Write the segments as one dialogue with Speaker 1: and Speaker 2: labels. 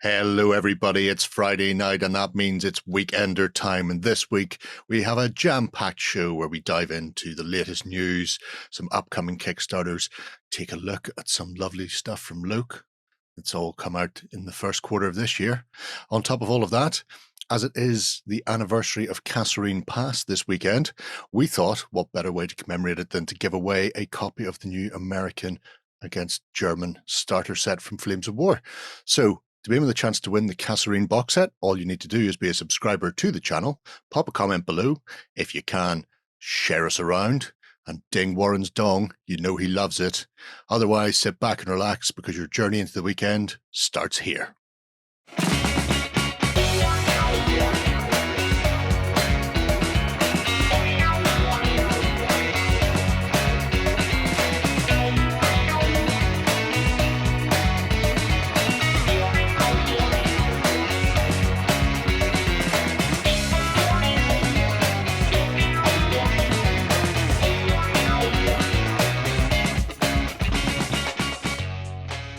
Speaker 1: Hello, everybody. It's Friday night, and that means it's Weekender time. And this week, we have a jam-packed show where we dive into the latest news, some upcoming Kickstarters, take a look at some lovely stuff from Loke. It's all come out in the first quarter of this year. On top of all of that, as it is the anniversary of Kasserine Pass this weekend, we thought what better way to commemorate it than to give away a copy of the new American against German starter set from Flames of War. So, to be able the chance to win the Kasserine box set, all you need to do is be a subscriber to the channel, pop a comment below. If you can, share us around and ding Warren's dong. You know he loves it. Otherwise, sit back and relax because your journey into the weekend starts here.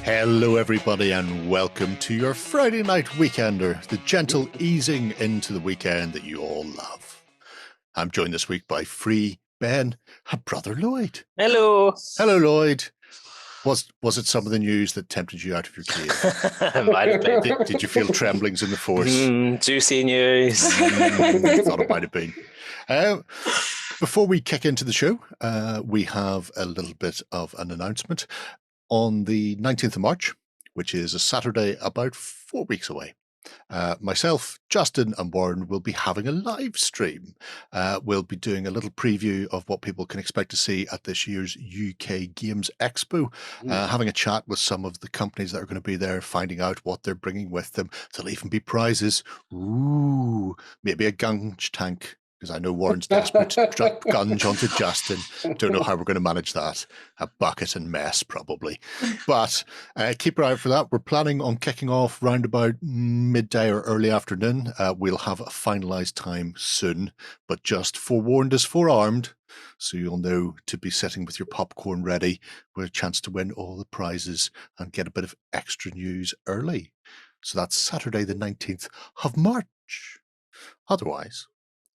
Speaker 1: Hello, everybody, and welcome to your Friday night weekender, the gentle easing into the weekend that you all love. I'm joined this week by Free Ben and Brother Lloyd.
Speaker 2: Hello.
Speaker 1: Hello, Lloyd. Was it some of the news that tempted you out of your cave?
Speaker 2: Might have been.
Speaker 1: Did you feel tremblings in the force?
Speaker 2: Juicy news.
Speaker 1: I thought it might have been. Before we kick into the show, we have a little bit of an announcement. On the 19th of March, which is a Saturday about 4 weeks away, myself, Justin and Warren will be having a live stream. We'll be doing a little preview of what people can expect to see at this year's UK Games Expo, having a chat with some of the companies that are going to be there, finding out what they're bringing with them. There'll even be prizes. Ooh, maybe a gunge tank. Because I know Warren's desperate to drop guns onto Justin. Don't know how we're going to manage that. A bucket and mess, probably. But keep an eye out for that. We're planning on kicking off round about midday or early afternoon. We'll have a finalised time soon, but just forewarned is forearmed. So you'll know to be sitting with your popcorn ready with a chance to win all the prizes and get a bit of extra news early. So that's Saturday the 19th of March. Otherwise,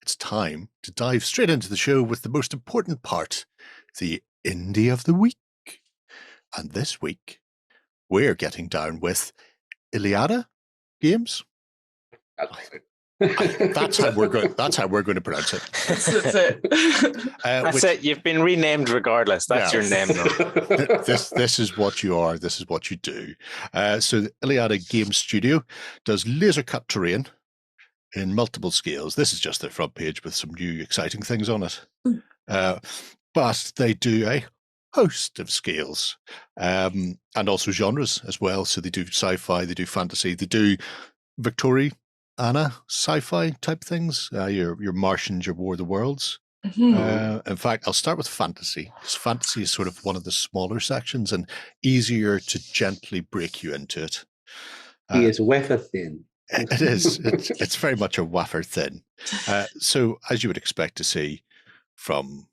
Speaker 1: it's time to dive straight into the show with the most important part, the Indy of the week. And this week, we're getting down with Iliada Games. That's how we're going to pronounce it.
Speaker 3: That's it.
Speaker 2: That's it. You've been renamed regardless. That's your name.
Speaker 1: This is what you are. This is what you do. So the Iliada Games Studio does laser cut terrain in multiple scales. This is just their front page with some new exciting things on it. But they do a host of scales and also genres as well. So they do sci-fi, they do fantasy, they do Victoriana sci-fi type things, your Martians, your War of the Worlds. In fact, I'll start with fantasy, because fantasy is sort of one of the smaller sections and easier to gently break you into it.
Speaker 4: He is wafer thin.
Speaker 1: It is. It's very much a wafer thin. So, as you would expect to see from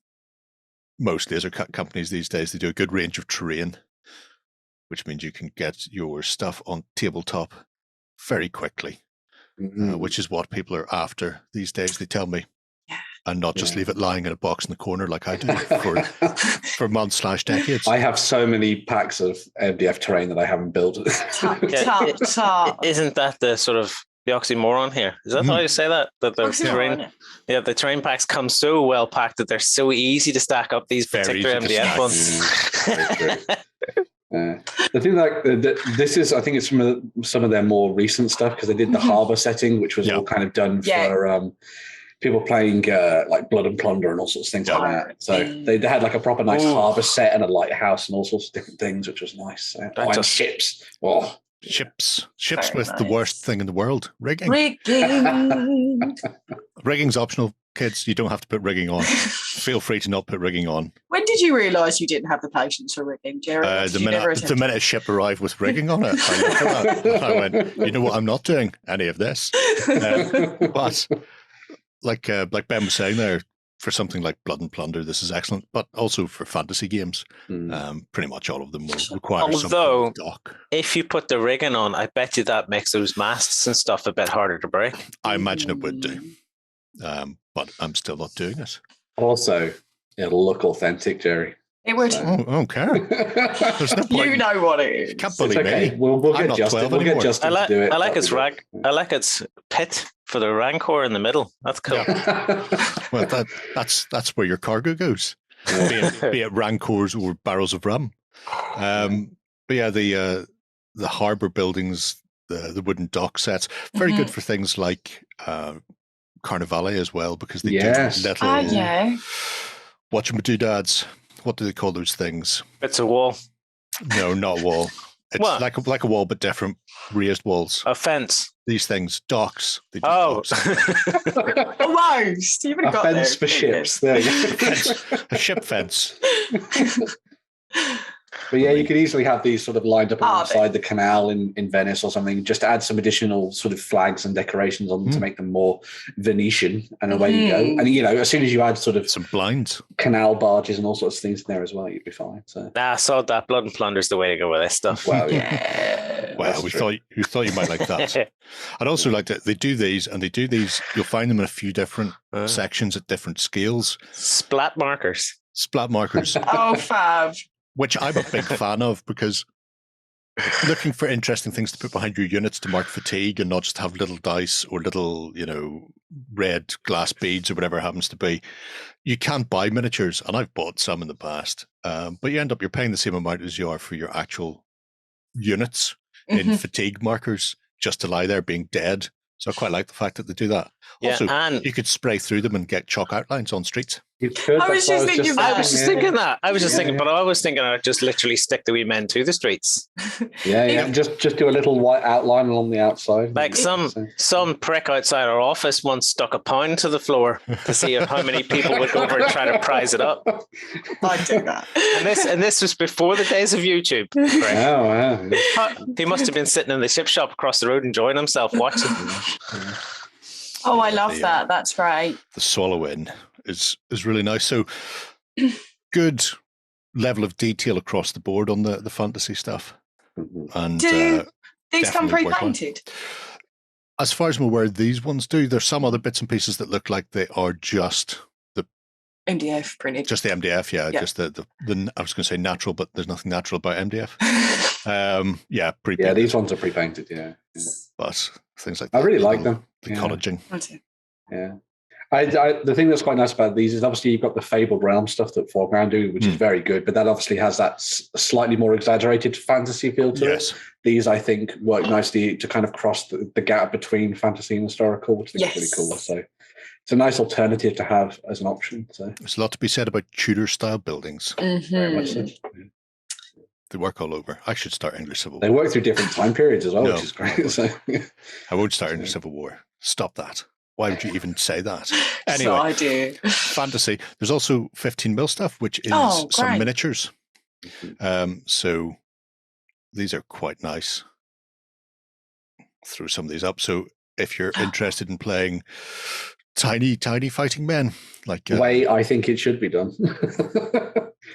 Speaker 1: most laser cut companies these days, they do a good range of terrain, which means you can get your stuff on tabletop very quickly, which is what people are after these days, they tell me. And not just leave it lying in a box in the corner like I do for months/decades.
Speaker 4: I have so many packs of MDF terrain that I haven't built.
Speaker 2: Isn't that the sort of the oxymoron here? Is that how you say that? That the terrain, the terrain packs come so well packed that they're so easy to stack up these particular MDF ones.
Speaker 4: The thing this is, I think it's from some of their more recent stuff because they did the Harbour setting, which was all kind of done for people playing like Blood and Plunder and all sorts of things like that. So they had like a proper nice harbour set and a lighthouse and all sorts of different things, which was nice. And ships. Oh.
Speaker 1: Ships with the worst thing in the world, rigging. Rigging's optional, kids. You don't have to put rigging on. Feel free to not put rigging on.
Speaker 3: When did you realise you didn't have the patience for rigging, Jerry?
Speaker 1: The minute a ship arrived with rigging on it, I looked at that and I went, you know what, I'm not doing any of this. But like Ben was saying there, for something like Blood and Plunder, this is excellent, but also for fantasy games, pretty much all of them will require some kind of dock.
Speaker 2: If you put the rigging on, I bet you that makes those masts and stuff a bit harder to break.
Speaker 1: I imagine it would do, but I'm still not doing it.
Speaker 4: Also, it'll look authentic, Jerry.
Speaker 3: It would.
Speaker 1: I don't care. There's no point.
Speaker 3: You know what it is.
Speaker 1: You can't bully
Speaker 4: okay.
Speaker 1: me.
Speaker 4: We'll get Justin. We'll get Justin to do it.
Speaker 2: I like its pit for the Rancor in the middle. That's cool.
Speaker 1: Yeah. Well, that's where your cargo goes, be it Rancors or barrels of rum. But yeah, the harbour buildings, the wooden dock sets, very good for things like Carnivale as well, because they do little whatchamadoodads. What do they call those things?
Speaker 2: It's a wall.
Speaker 1: No, not a wall. It's like a wall, but different raised walls.
Speaker 2: A fence.
Speaker 1: These things, docks. They do docks.
Speaker 3: Almost. You've got
Speaker 4: fence for ships. There you go.
Speaker 1: A ship fence.
Speaker 4: But yeah, you could easily have these sort of lined up alongside the canal in Venice or something, just to add some additional sort of flags and decorations on them to make them more Venetian, and away you go. And, you know, as soon as you add sort of
Speaker 1: some blinds,
Speaker 4: canal barges and all sorts of things in there as well, you'd be fine. So
Speaker 2: I saw that Blood and Plunder's the way to go with this stuff.
Speaker 4: Well, yeah.
Speaker 1: Well, we thought you might like that. I'd also like that they do these, you'll find them in a few different sections at different scales.
Speaker 2: Splat markers.
Speaker 3: Oh, fab.
Speaker 1: Which I'm a big fan of, because looking for interesting things to put behind your units to mark fatigue and not just have little dice or little, red glass beads or whatever it happens to be. You can't buy miniatures, and I've bought some in the past, but you're paying the same amount as you are for your actual units in fatigue markers just to lie there being dead. So I quite like the fact that they do that.
Speaker 2: Yeah,
Speaker 1: also,
Speaker 2: and
Speaker 1: you could spray through them and get chalk outlines on streets.
Speaker 4: You could.
Speaker 3: I was just thinking
Speaker 2: I was just thinking, but I was thinking I'd just literally stick the wee men to the streets.
Speaker 4: Yeah. Just do a little white outline along the outside.
Speaker 2: Like some prick outside our office once stuck a pound to the floor to see how many people would go over and try to prize it up.
Speaker 3: I'd do that.
Speaker 2: And this was before the days of YouTube. Right?
Speaker 4: Oh, wow.
Speaker 2: He must have been sitting in the chip shop across the road enjoying himself watching.
Speaker 3: Oh, I love that. That's great.
Speaker 1: The swallow in is really nice. So good level of detail across the board on the fantasy stuff. And
Speaker 3: do these come pre-painted?
Speaker 1: As far as I'm aware, these ones do. There's some other bits and pieces that look like they are just the
Speaker 3: MDF printed.
Speaker 1: Just the MDF, yeah. Just the I was going to say natural, but there's nothing natural about MDF. Pre-painted.
Speaker 4: Yeah, these ones are pre-painted, yeah.
Speaker 1: But things like that.
Speaker 4: I really like them.
Speaker 1: The cottaging.
Speaker 4: Yeah. The thing that's quite nice about these is obviously you've got the Fabled Realm stuff that Foreground do, which is very good, but that obviously has that slightly more exaggerated fantasy feel to it. These, I think, work nicely to kind of cross the gap between fantasy and historical, which I think is really cool. So it's a nice alternative to have as an option. So
Speaker 1: there's a lot to be said about Tudor-style buildings.
Speaker 4: Very much so. Yeah.
Speaker 1: They work all over. I should start English Civil War.
Speaker 4: They work through different time periods as well, which is great. So.
Speaker 1: I won't start English Civil War. Stop that. Why would you even say that? Anyway,
Speaker 3: so I do.
Speaker 1: Fantasy. There's also 15mm stuff, which is some miniatures. So these are quite nice. Throw some of these up. So if you're interested in playing tiny fighting men, like
Speaker 4: the way I think it should be done.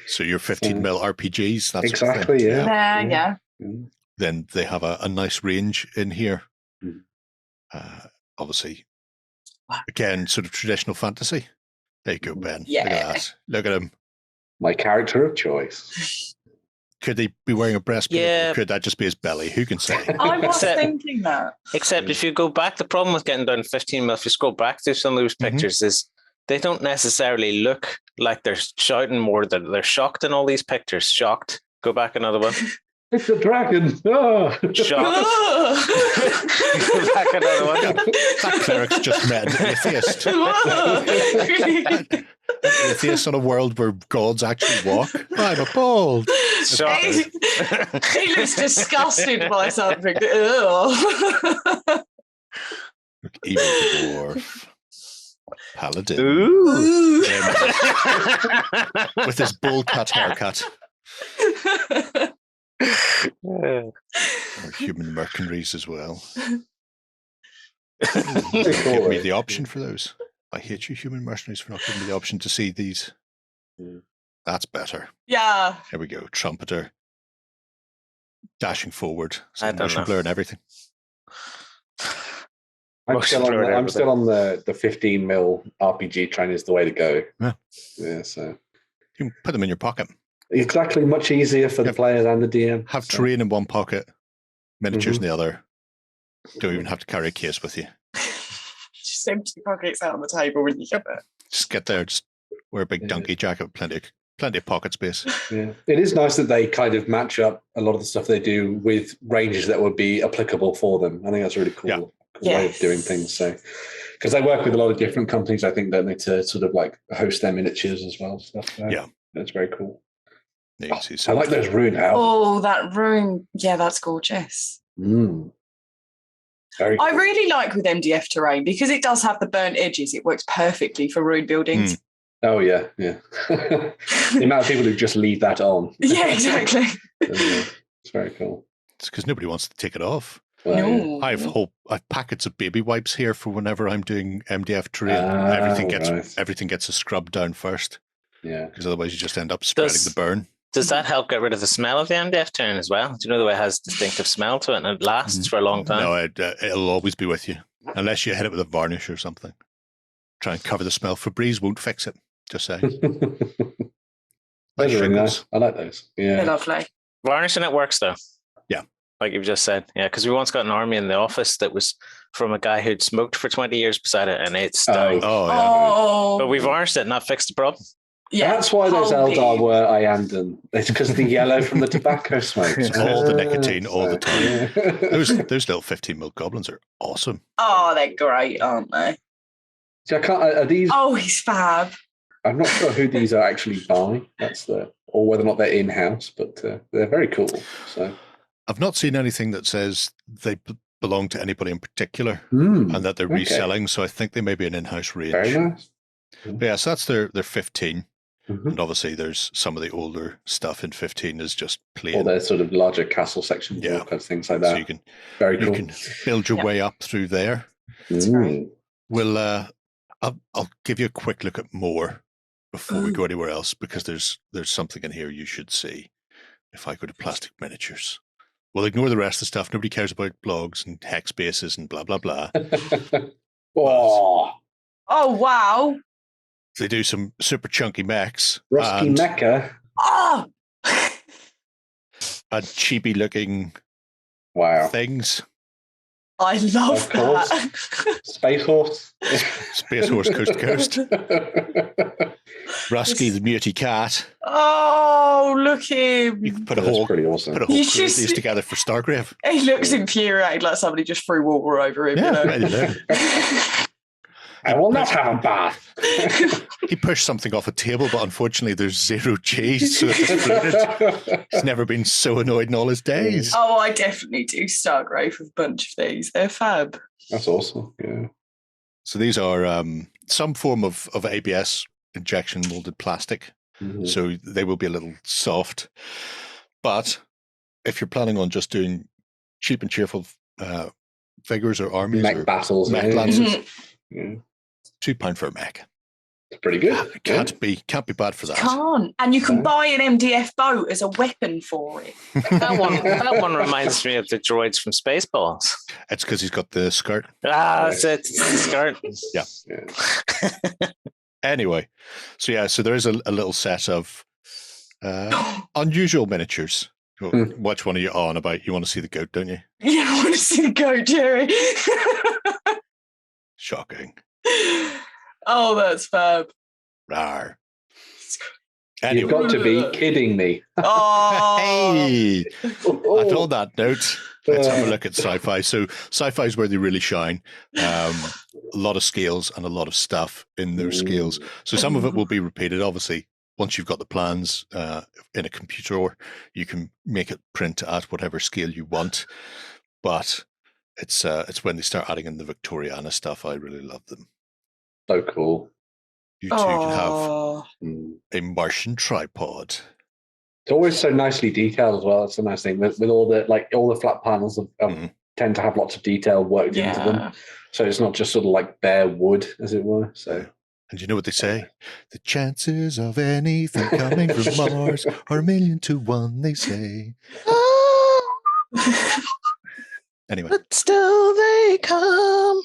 Speaker 1: So your 15mm RPGs, that's
Speaker 4: exactly,
Speaker 3: yeah.
Speaker 1: Then they have a nice range in here. Obviously, again, sort of traditional fantasy. There you go, Ben.
Speaker 3: Yeah.
Speaker 1: Look at that. Look at him.
Speaker 4: My character of choice.
Speaker 1: Could he be wearing a breastplate? Yeah. Or could that just be his belly? Who can say?
Speaker 3: I was thinking that.
Speaker 2: Except if you go back, the problem with getting down 15mm, if you scroll back to some of those pictures, is they don't necessarily look like they're shouting more than they're shocked in all these pictures. Shocked. Go back another one.
Speaker 4: It's a dragon. Oh.
Speaker 2: Shocked. Go back another one.
Speaker 1: That cleric's just met an atheist. An atheist on a world where gods actually walk. I'm appalled.
Speaker 3: He looks disgusted by something.
Speaker 1: Look, evil dwarf. Paladin.
Speaker 2: Ooh.
Speaker 1: With his bowl cut haircut. Or human mercenaries as well. Give me the option for those. I hate you, human mercenaries, for not giving me the option to see these. That's better.
Speaker 3: Yeah.
Speaker 1: Here we go. Trumpeter. Dashing forward.
Speaker 2: I don't
Speaker 1: motion
Speaker 2: know.
Speaker 1: blur and everything.
Speaker 4: I'm still on the 15 mil RPG train is the way to go. Yeah, so
Speaker 1: you can put them in your pocket.
Speaker 4: Exactly, much easier for the players and the DM.
Speaker 1: Have terrain in one pocket, miniatures in the other. Don't even have to carry a case with you.
Speaker 3: Just empty pockets out on the table when you get there.
Speaker 1: Just get there, just wear a big donkey jacket, plenty of pocket space.
Speaker 4: Yeah, it is nice that they kind of match up a lot of the stuff they do with ranges that would be applicable for them. I think that's a really cool way of doing things. So, because they work with a lot of different companies, I think, don't they, to sort of like host their miniatures as well. Stuff. That's very cool. I like those rune houses.
Speaker 3: Oh, that rune. Yeah, that's gorgeous.
Speaker 4: Very cool.
Speaker 3: I really like with MDF terrain because it does have the burnt edges. It works perfectly for rune buildings.
Speaker 4: Oh, yeah. The amount of people who just leave that on.
Speaker 3: Yeah, exactly.
Speaker 4: It's very cool.
Speaker 1: It's because nobody wants to take it off.
Speaker 3: No.
Speaker 1: I've packets of baby wipes here for whenever I'm doing MDF terrain. Everything gets a scrub down first.
Speaker 4: Yeah.
Speaker 1: Because otherwise you just end up spreading the burn.
Speaker 2: Does that help get rid of the smell of the MDF terrain as well? Do you know the way it has distinctive smell to it and it lasts for a long time?
Speaker 1: No, it'll always be with you. Unless you hit it with a varnish or something. Try and cover the smell. Febreze won't fix it. Just say.
Speaker 4: Those are really nice. I like those. Yeah.
Speaker 3: They're lovely.
Speaker 2: Varnishing it works though.
Speaker 1: Yeah.
Speaker 2: Like you've just said. Yeah, because we once got an army in the office that was from a guy who'd smoked for 20 years beside it and it stunk. But we varnished it and that fixed the problem.
Speaker 3: Yeah,
Speaker 4: that's why those Eldar were Iandan. It's because of the yellow from the tobacco smoke.
Speaker 1: All the nicotine, all the time. Those little 15 mil goblins are awesome.
Speaker 3: Oh, they're great, aren't they?
Speaker 4: See, are these?
Speaker 3: Oh, he's fab.
Speaker 4: I'm not sure who these are actually by. Or whether or not they're in house, but they're very cool. So
Speaker 1: I've not seen anything that says they belong to anybody in particular and that they're reselling. So I think they may be an in-house range.
Speaker 4: Very nice.
Speaker 1: But yeah, so that's their 15. And obviously there's some of the older stuff in 15 is just plain.
Speaker 4: Or their sort of larger castle sections, all kinds of things like that.
Speaker 1: So you can,
Speaker 4: very cool.
Speaker 1: You can build your way up through there.
Speaker 3: That's right.
Speaker 1: We'll, I'll give you a quick look at more before we go anywhere else, because there's something in here you should see. If I go to plastic miniatures, we'll ignore the rest of the stuff. Nobody cares about blogs and hex bases and blah, blah, blah.
Speaker 3: Oh, wow.
Speaker 1: They do some super chunky mechs.
Speaker 4: Rusty mecha.
Speaker 3: Oh!
Speaker 1: And cheapy looking things.
Speaker 3: I love that.
Speaker 4: Space Horse.
Speaker 1: Space Horse Coast to Coast. Rusky the Muty Cat.
Speaker 3: Oh, look him.
Speaker 1: You can put a whole
Speaker 4: pretty awesome.
Speaker 1: Put a whole crew of these together for Stargrave.
Speaker 3: He looks infuriated, like somebody just threw water over him.
Speaker 1: Yeah,
Speaker 3: you know?
Speaker 4: I will not have a bath.
Speaker 1: He pushed something off a table, but unfortunately there's zero cheese, so it's floated. He's never been so annoyed in all his days.
Speaker 3: Oh, I definitely do Stargrave with a bunch of these. They're fab.
Speaker 4: That's awesome. Yeah.
Speaker 1: So these are some form of ABS injection molded plastic. So they will be a little soft. But if you're planning on just doing cheap and cheerful figures or armies
Speaker 4: mech
Speaker 1: or
Speaker 4: battles,
Speaker 1: mech lances,
Speaker 4: £2
Speaker 1: for a mech.
Speaker 4: It's pretty good.
Speaker 1: Can't be bad for that.
Speaker 3: Can't. And you can buy an MDF boat as a weapon for it.
Speaker 2: That one reminds me of the droids from Spaceballs.
Speaker 1: It's because he's got the skirt.
Speaker 2: That's it. It's the skirt.
Speaker 1: Yeah. Anyway, so there is a little set of unusual miniatures. Which one are you on about? You want to see the goat, don't you?
Speaker 3: Yeah, I want to see the goat, Jerry.
Speaker 1: Shocking.
Speaker 3: Oh, that's fab.
Speaker 1: Rawr. Anyway.
Speaker 4: You've got to be kidding me.
Speaker 3: Oh.
Speaker 1: Hey! And on that note, let's have a look at sci-fi. So sci-fi is where they really shine. A lot of scales and a lot of stuff in those scales. So some of it will be repeated, obviously. Once you've got the plans in a computer, you can make it print at whatever scale you want. But it's when they start adding in the Victoriana stuff, I really love them.
Speaker 4: So cool.
Speaker 1: You too can have a Martian tripod.
Speaker 4: It's always so nicely detailed as well. It's a nice thing with all the flat panels of tend to have lots of detail worked into them. So it's not just sort of like bare wood, as it were. So.
Speaker 1: And you know what they say? The chances of anything coming from Mars are 1,000,000 to 1, they say. Anyway.
Speaker 2: But still they come.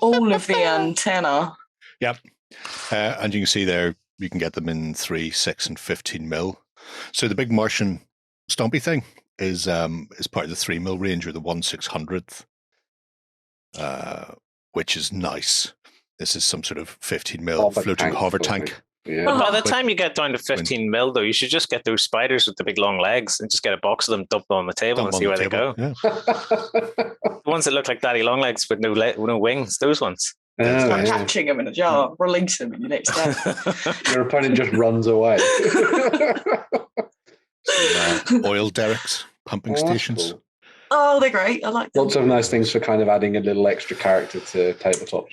Speaker 3: All of the antenna.
Speaker 1: Yep. And you can see there, you can get them in 3, 6, and 15 mil. So the big Martian Stompy thing is part of the 3 mil range, or the 1/600th, which is nice. This is some sort of 15 mil floating hover tank.
Speaker 4: Yeah.
Speaker 2: But by the time you get down to 15 mil, though, you should just get those spiders with the big long legs and just get a box of them, dump them on the table, and see where they go.
Speaker 1: Yeah.
Speaker 2: The ones that look like daddy long legs with no wings, those ones.
Speaker 3: Start catching them in a jar, release them in your next day.
Speaker 4: Your opponent just runs away.
Speaker 1: Oil derricks, pumping stations.
Speaker 4: Cool.
Speaker 3: Oh, they're great. I like them.
Speaker 4: Lots of nice things for kind of adding a little extra character to tabletop.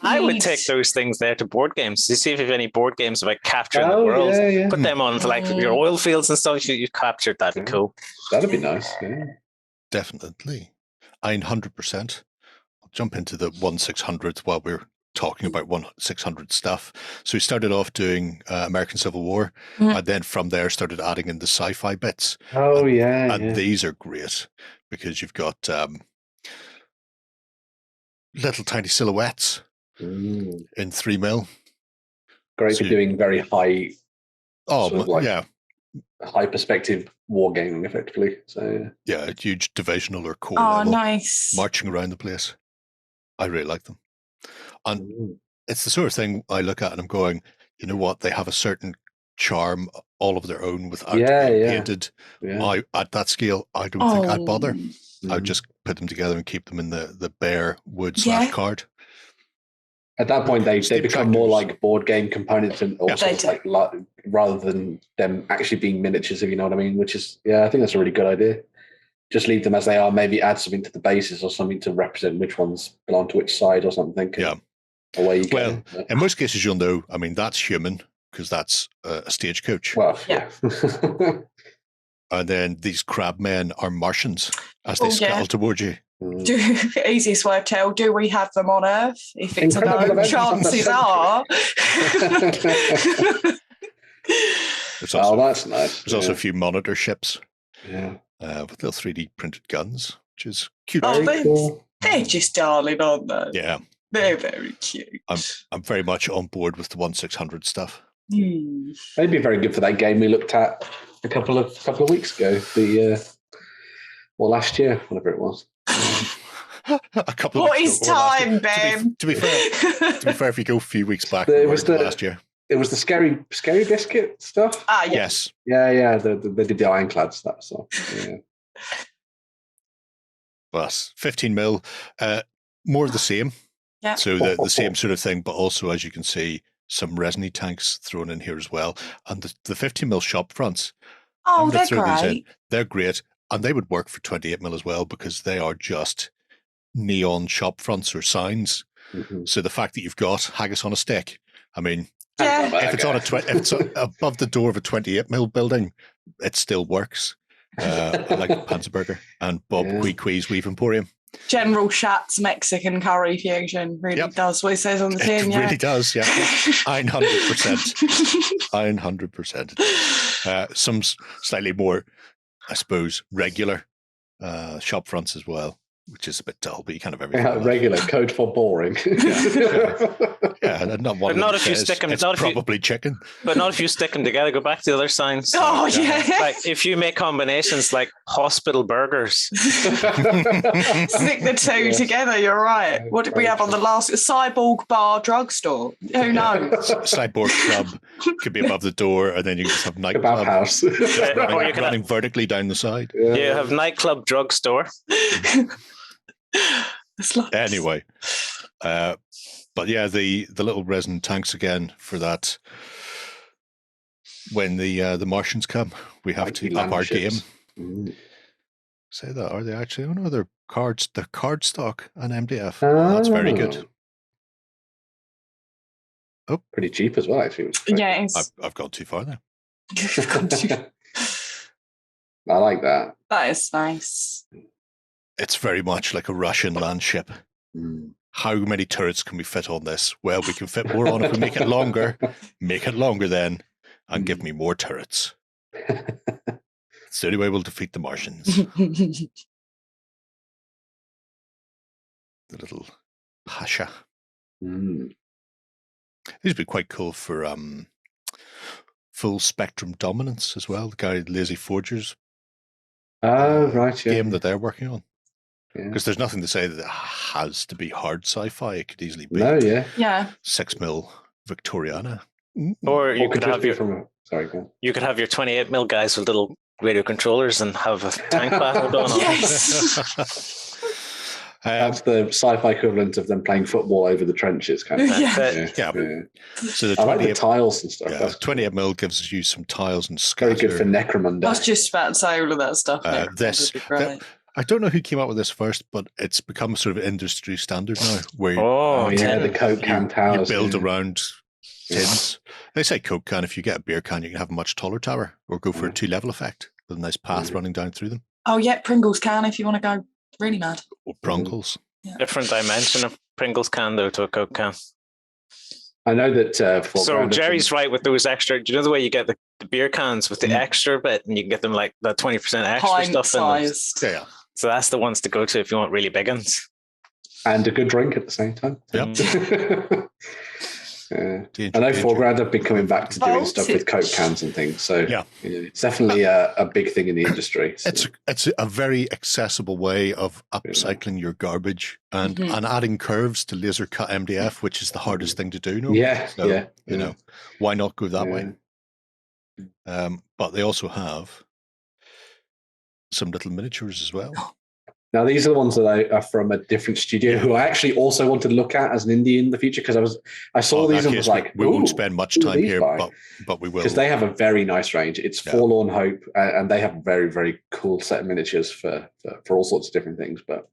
Speaker 2: I would take those things there to board games. You see if you have any board games about capturing the world.
Speaker 4: Yeah.
Speaker 2: Put them on to like your oil fields and stuff you captured. That'd be cool.
Speaker 4: That'd be nice. Yeah.
Speaker 1: Definitely. 100%. I'll jump into the 1/600th while we're talking about 1/600 stuff. So we started off doing American Civil War, and then from there started adding in the sci-fi bits. And these are great because you've got little tiny silhouettes in 3 mil.
Speaker 4: Great for doing very high.
Speaker 1: Yeah.
Speaker 4: High perspective wargaming, effectively. So
Speaker 1: yeah, a huge divisional or core level,
Speaker 3: nice,
Speaker 1: marching around the place. I really like them. And it's the sort of thing I look at and I'm going, you know what? They have a certain charm all of their own without being painted. Yeah. At that scale, I don't think I'd bother. I'd just put them together and keep them in the bare wood / card.
Speaker 4: At that point, they become more like board game components, and also like rather than them actually being miniatures, if you know what I mean. Which is, I think that's a really good idea. Just leave them as they are. Maybe add something to the bases or something to represent which ones belong to which side or something.
Speaker 1: Yeah.
Speaker 4: Away you go.
Speaker 1: Well, in most cases, you'll know. I mean, that's human because that's a stagecoach.
Speaker 4: Well, yeah.
Speaker 1: And then these crab men are Martians as they scuttle towards you.
Speaker 3: Easiest way to tell, do we have them on Earth? If it's a no, chances are.
Speaker 4: That's nice.
Speaker 1: There's also a few monitor ships.
Speaker 4: Yeah.
Speaker 1: With little 3D printed guns, which is cute.
Speaker 3: They're just darling, aren't they?
Speaker 1: Yeah.
Speaker 3: They're very cute.
Speaker 1: I'm very much on board with the 1/600 stuff.
Speaker 4: They'd be very good for that game we looked at a couple of weeks ago. Last year, whatever it was.
Speaker 1: A couple.
Speaker 3: What is time, Ben?
Speaker 1: To be fair, if you go a few weeks back, it was last year.
Speaker 4: It was the scary biscuit stuff.
Speaker 1: Yes.
Speaker 4: Yeah. They did the ironclads. That stuff. Yeah.
Speaker 1: Plus 15 mil, more of the same.
Speaker 3: Yeah.
Speaker 1: So the same sort of thing, but also, as you can see, some resiny tanks thrown in here as well, and the 15 mil shop fronts.
Speaker 3: Oh, they're great.
Speaker 1: They're great, and they would work for 28 mil as well because they are just neon shop fronts or signs. So the fact that you've got haggis on a stick, I mean.
Speaker 3: Yeah.
Speaker 1: If it's above the door of a 28 mil building, it still works. Like Panzerburger and Bob Qui's Weave Emporium.
Speaker 3: General Schatz's Mexican curry fusion really does what it says on the tin.
Speaker 1: It really does, yeah. 900%. 900%. Some slightly more, I suppose, regular shop fronts as well, which is a bit dull, but you kind of everything.
Speaker 4: Regular code for boring.
Speaker 1: Not one. But not if you stick them. Probably chicken.
Speaker 2: But not if you stick them together. Go back to the other signs.
Speaker 3: Oh yeah.
Speaker 2: Like if you make combinations like hospital burgers,
Speaker 3: stick the two together. You're right. What did we have on the last cyborg bar drugstore? Who knows?
Speaker 1: Cyborg club could be above the door, and then you just have nightclub
Speaker 4: house
Speaker 1: running vertically down the side.
Speaker 2: You have nightclub drugstore.
Speaker 1: Anyway, but yeah, the little resin tanks again for that. When the Martians come, we have to up our game. Say that, are they actually? Oh no, they're cards. They're card stock and MDF. That's very good.
Speaker 4: Pretty cheap as well, actually.
Speaker 3: Yeah,
Speaker 1: I've gone too far there.
Speaker 4: I like that.
Speaker 3: That is nice.
Speaker 1: It's very much like a Russian land ship. How many turrets can we fit on this? Well, we can fit more on if we make it longer. Make it longer then, and give me more turrets. It's the only way we'll defeat the Martians. The little Pasha. These would be quite cool for full spectrum dominance as well. The guy Lazy Forgers. Game that they're working on. Because there's nothing to say that it has to be hard sci-fi. It could easily be 6mm Victoriana.
Speaker 2: Or you could have your you could have your 28mm guys with little radio controllers and have a tank battle going on.
Speaker 3: Yes.
Speaker 4: That's the sci-fi equivalent of them playing football over the trenches, kind of.
Speaker 1: So
Speaker 4: I like the tiles and stuff.
Speaker 1: 28mm gives you some tiles and scatter.
Speaker 4: Very good for Necromunda.
Speaker 3: I was just about to say all of that stuff.
Speaker 1: I don't know who came up with this first, but it's become sort of industry standard now. Where
Speaker 4: the Coke can towers.
Speaker 1: You build around tins. They say Coke can. If you get a beer can, you can have a much taller tower, or go for a 2-level effect with a nice path running down through them.
Speaker 3: Oh yeah, Pringles can if you want to go really mad.
Speaker 1: Or Prongles.
Speaker 2: Different dimension of Pringles can though to a Coke can.
Speaker 4: I know that.
Speaker 2: So Jerry's right with those extra. Do you know the way you get the beer cans with the extra bit, and you can get them like that 20% extra
Speaker 3: Pint
Speaker 2: stuff
Speaker 3: size.
Speaker 2: in them. So that's the ones to go to if you want really big ones.
Speaker 4: And a good drink at the same time.
Speaker 1: Yep.
Speaker 4: I know Foreground have been coming back to doing stuff with Coke cans and things. So it's definitely a big thing in the industry. So.
Speaker 1: It's a very accessible way of upcycling your garbage and adding curves to laser cut MDF, which is the hardest thing to do. No? You know, why not go that way? But they also have some little miniatures as well.
Speaker 4: Now, these are the ones that are from a different studio who I actually also wanted to look at as an indie in the future, because I saw these and was like,
Speaker 1: we won't spend much time here, but we will.
Speaker 4: Because they have a very nice range. It's Forlorn Hope, and they have a very, very cool set of miniatures for all sorts of different things. But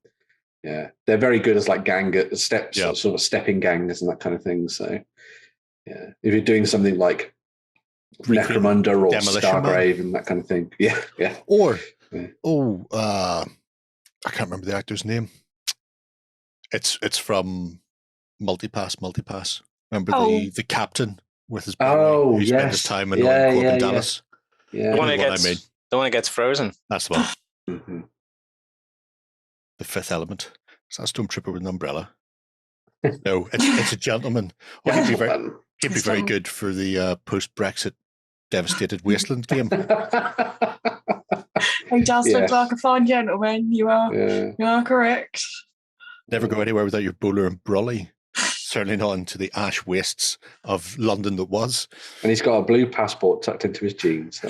Speaker 4: yeah, they're very good as like steps, sort of stepping gangs and that kind of thing. So yeah, if you're doing something like Necromunda or Stargrave and that kind of thing. Yeah.
Speaker 1: Or, I can't remember the actor's name. It's from Multipass. Remember the captain with his brother who spent his time in Corbin Dallas?
Speaker 2: Yeah. The one that gets frozen.
Speaker 1: That's the one. The Fifth Element. Is that a Stormtrooper with an umbrella? No, it's a gentleman. He'd be very good for the post-Brexit devastated wasteland game.
Speaker 3: He does look like a fine gentleman. You are correct.
Speaker 1: Never go anywhere without your bowler and brolly. Certainly not into the ash wastes of London that was.
Speaker 4: And he's got a blue passport tucked into his jeans.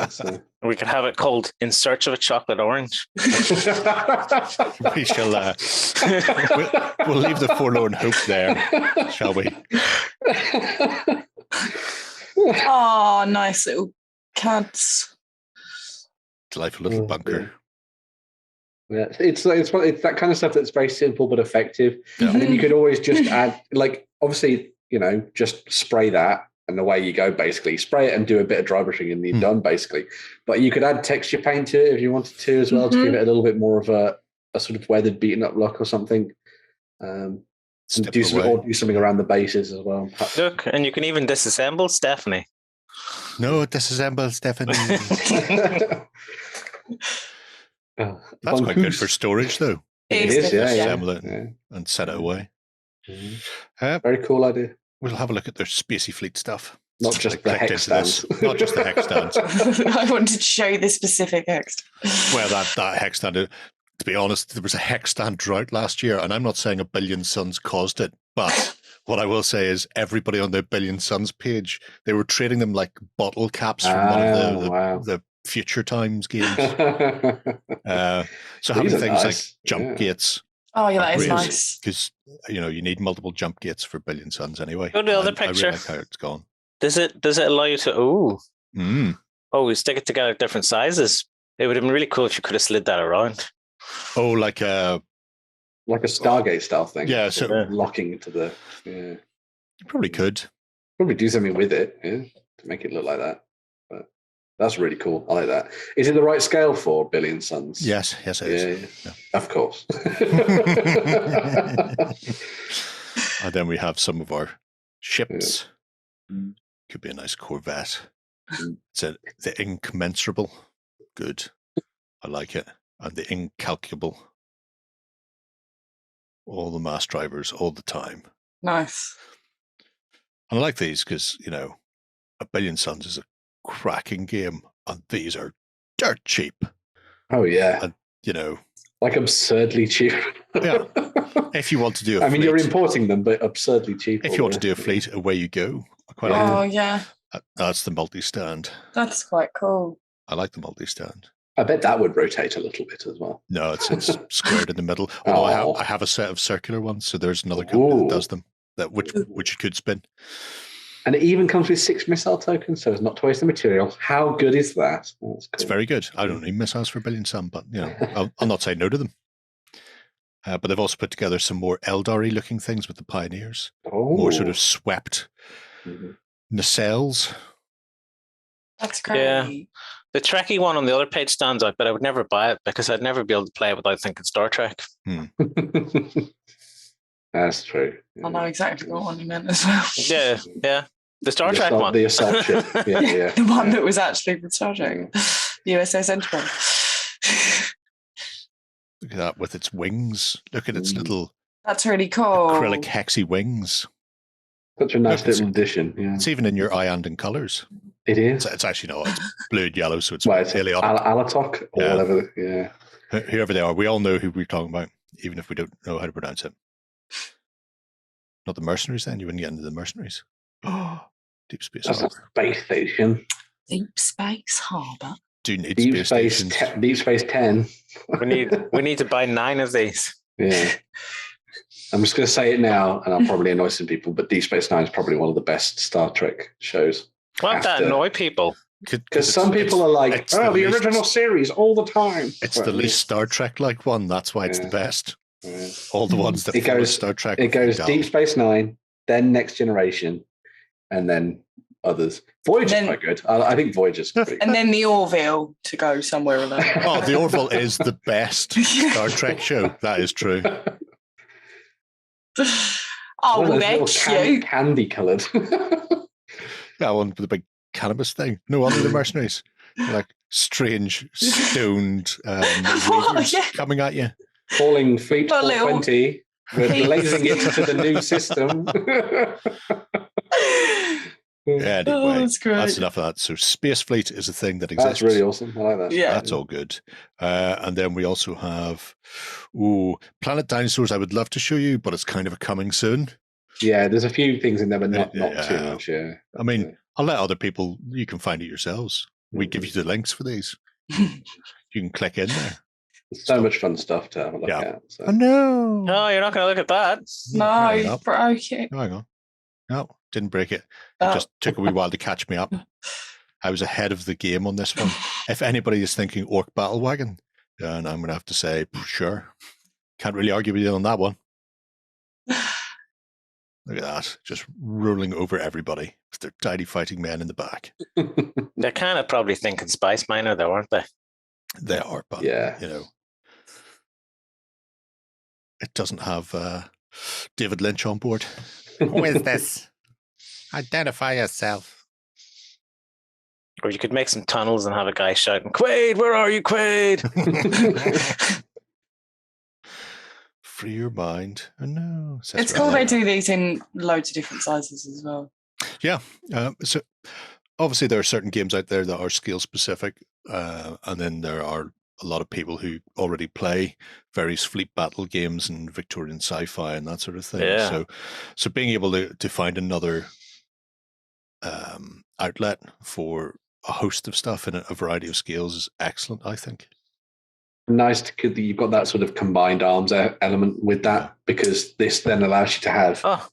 Speaker 4: So
Speaker 2: we could have it called In Search of a Chocolate Orange.
Speaker 1: We shall. We'll leave the Forlorn Hope there, shall we?
Speaker 3: Oh, nice little cats.
Speaker 1: Delightful little bunker.
Speaker 4: Yeah, it's that kind of stuff that's very simple but effective. Yeah. And then you could always just add, like, obviously, just spray that and away you go, basically. Spray it and do a bit of dry brushing and you're done, basically. But you could add texture paint to it if you wanted to as well, to give it a little bit more of a sort of weathered, beaten up look or something. And do something around the bases as well. Perhaps.
Speaker 2: Look, and you can even disassemble Stephanie.
Speaker 1: No, disassemble Stephanie. That's quite good for storage, though.
Speaker 4: It is,
Speaker 1: Assemble it and set it away.
Speaker 4: Very cool idea.
Speaker 1: We'll have a look at their spacey fleet stuff.
Speaker 4: Not just the hex stands.
Speaker 1: Not just the hex stands.
Speaker 3: I wanted to show you the specific hex.
Speaker 1: Well, that hex stand, to be honest, there was a hex stand drought last year, and I'm not saying a Billion Suns caused it, but what I will say is everybody on the Billion Suns page, they were trading them like bottle caps from one of the Future Times games. So having things nice. Like jump gates.
Speaker 3: Oh, yeah, that is nice.
Speaker 1: Because, you need multiple jump gates for Billion Suns anyway.
Speaker 2: Go to the other picture.
Speaker 1: I really like how it's gone.
Speaker 2: Does it allow you to, we stick it together at different sizes? It would have been really cool if you could have slid that around.
Speaker 1: Oh, like a
Speaker 4: Stargate style thing.
Speaker 1: Yeah, so
Speaker 4: locking into the.
Speaker 1: You probably could.
Speaker 4: Probably do something with it, to make it look like that. That's really cool. I like that. Is it the right scale for Billion Suns?
Speaker 1: Yes, it is.
Speaker 4: Yeah. Of course.
Speaker 1: And then we have some of our ships.
Speaker 4: Yeah.
Speaker 1: Could be a nice Corvette. It's the incommensurable. Good. I like it. And the incalculable. All the mass drivers all the time.
Speaker 3: Nice.
Speaker 1: And I like these because, A Billion Suns is a cracking game, and these are dirt cheap.
Speaker 4: Oh, yeah.
Speaker 1: And,
Speaker 4: like absurdly cheap.
Speaker 1: Yeah. If you want to do a fleet,
Speaker 4: you're importing them, but absurdly cheap.
Speaker 1: If you want to do a fleet, away you go.
Speaker 3: Yeah.
Speaker 1: That's the multi-stand.
Speaker 3: That's quite cool.
Speaker 1: I like the multi-stand.
Speaker 4: I bet that would rotate a little bit as well.
Speaker 1: No, it's squared in the middle. Although I have a set of circular ones, so there's another company that does them, which you could spin. And
Speaker 4: it even comes with 6 missile tokens, so as not to waste the material. How good is that? Cool.
Speaker 1: It's very good. I don't need missiles for Billion Sun, but I'll not say no to them. But they've also put together some more Eldar-y looking things with the Pioneers. More sort of swept nacelles.
Speaker 3: That's great.
Speaker 2: Yeah. The Trekkie one on the other page stands out, but I would never buy it because I'd never be able to play it without thinking Star Trek.
Speaker 4: That's true.
Speaker 3: I know exactly what one you meant as well.
Speaker 2: Yeah. The Star Trek one.
Speaker 4: The assault ship. Yeah.
Speaker 3: The one that was actually from Star Trek. USS Enterprise.
Speaker 1: Look at that with its wings. Look at its little
Speaker 3: That's really cool.
Speaker 1: acrylic hexy wings.
Speaker 4: Such a nice little addition. Yeah.
Speaker 1: It's even in your Iandan colours.
Speaker 4: It is.
Speaker 1: It's actually it's blue and yellow, so it's
Speaker 4: Iliada. Alatok or whatever. Yeah.
Speaker 1: Whoever they are, we all know who we're talking about, even if we don't know how to pronounce it. Not the mercenaries, then? You wouldn't get into the mercenaries. Deep Space Harbour.
Speaker 4: Space Station.
Speaker 3: Deep Space Harbour.
Speaker 1: Do need Deep Space Stations.
Speaker 4: Deep Space 10.
Speaker 2: We need to buy 9 of these.
Speaker 4: Yeah. I'm just going to say it now, and I'll probably annoy some people, but Deep Space Nine is probably one of the best Star Trek shows.
Speaker 2: Why would that annoy people?
Speaker 4: Because some people are like, the original series all the time.
Speaker 1: It's the least Star Trek-like one. That's why it's the best. Yeah. All the ones that follow Star Trek.
Speaker 4: It goes Deep Space Nine, then Next Generation, and then others. Voyager's quite good. I think Voyager's pretty good.
Speaker 3: And then the Orville to go somewhere alone.
Speaker 1: Oh, the Orville is the best Star Trek show. That is true.
Speaker 3: Oh, they're cute.
Speaker 4: Candy coloured.
Speaker 1: Yeah, one with the big cannabis thing. No wonder the mercenaries. Like strange, stoned coming at you.
Speaker 4: Calling Fleet 420. We're blazing it to the new system.
Speaker 1: Yeah, anyway, that's enough of that. So Space Fleet is a thing that exists.
Speaker 4: That's really awesome. I like that.
Speaker 1: Yeah. That's all good. And then we also have Planet Dinosaurs I would love to show you, but it's kind of a coming soon. Yeah,
Speaker 4: there's a few things in there, but not too much,
Speaker 1: I mean, I'll let other people, you can find it yourselves. We give you the links for these. You can click in there.
Speaker 4: There's so much fun stuff to have a look at. So.
Speaker 1: Oh, no.
Speaker 2: No, you're not going to look at that.
Speaker 3: No, you broke it.
Speaker 1: No, hang on. No, didn't break it. It just took a wee while to catch me up. I was ahead of the game on this one. If anybody is thinking Orc Battle Wagon, then I'm going to have to say, sure. Can't really argue with you on that one. Look at that. Just rolling over everybody with their tiny fighting men in the back.
Speaker 2: They're kind of probably thinking Spice Miner, though, aren't they?
Speaker 1: They are, but, it doesn't have David Lynch on board. Who is this? Identify yourself.
Speaker 2: Or you could make some tunnels and have a guy shouting, Quaid, where are you, Quaid?
Speaker 1: Free your mind. Oh, no.
Speaker 3: It's cool they do these in loads of different sizes as well.
Speaker 1: Yeah. So obviously there are certain games out there that are scale specific. And then there are a lot of people who already play various fleet battle games and Victorian sci-fi and that sort of thing.
Speaker 2: Yeah.
Speaker 1: So being able to find another outlet for a host of stuff in a variety of scales is excellent, I think.
Speaker 4: Nice that you've got that sort of combined arms element with that, because this then allows you to have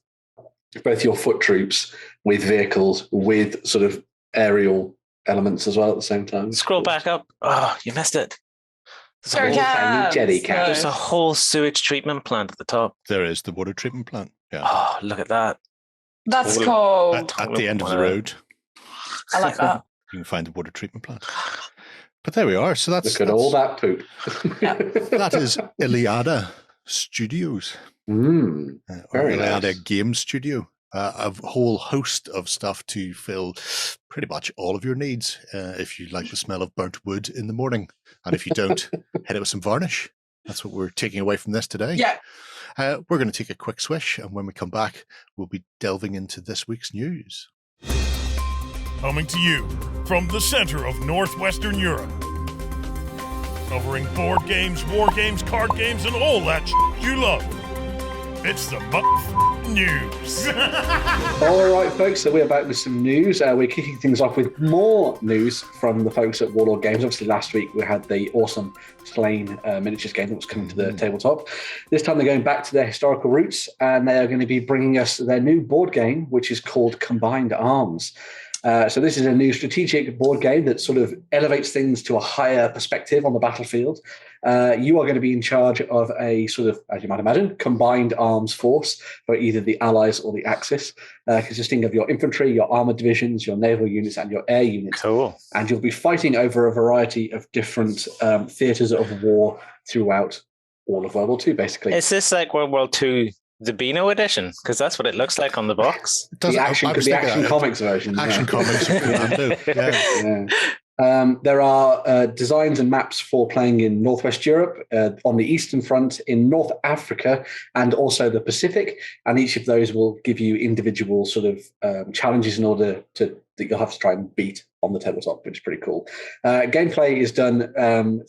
Speaker 4: both your foot troops with vehicles with sort of aerial elements as well at the same time.
Speaker 2: Scroll back up. Oh, you missed it.
Speaker 3: There's
Speaker 2: a whole sewage treatment plant at the top.
Speaker 1: There is the water treatment plant. Yeah.
Speaker 2: Oh, look at that.
Speaker 3: That's cool.
Speaker 1: At the end of the road.
Speaker 3: I like that.
Speaker 1: you can find the water treatment plant. But there we are. So
Speaker 4: look at all that poop.
Speaker 1: That is Iliada Studios.
Speaker 4: Or
Speaker 1: Iliada
Speaker 4: nice.
Speaker 1: Game Studio. A whole host of stuff to fill pretty much all of your needs. If you like the smell of burnt wood in the morning, and if you don't, hit it with some varnish. That's what we're taking away from this today.
Speaker 3: Yeah.
Speaker 1: We're going to take a quick swish, and when we come back, we'll be delving into this week's news.
Speaker 5: Coming to you from the center of Northwestern Europe. Covering board games, war games, card games, and all that you love. It's the news.
Speaker 4: All right, folks, so we're back with some news. We're kicking things off with more news from the folks at Warlord Games. Obviously, last week we had the awesome Slain miniatures game that was coming to the tabletop. This time they're going back to their historical roots, and they are going to be bringing us their new board game, which is called Combined Arms. So this is a new strategic board game that sort of elevates things to a higher perspective on the battlefield. You are going to be in charge of a sort of, as you might imagine, combined arms force for either the Allies or the Axis, consisting of your infantry, your armored divisions, your naval units, and your air units.
Speaker 2: Cool.
Speaker 4: And you'll be fighting over a variety of different theatres of war throughout all of World War II, basically.
Speaker 2: Is this like World War II, the Beano edition? Because that's what it looks like on the box.
Speaker 4: The action comics version.
Speaker 1: Action comics.
Speaker 4: Yeah. There are designs and maps for playing in Northwest Europe, on the Eastern Front, in North Africa, and also the Pacific. And each of those will give you individual sort of challenges in order that you'll have to try and beat on the tabletop, which is pretty cool. Gameplay is done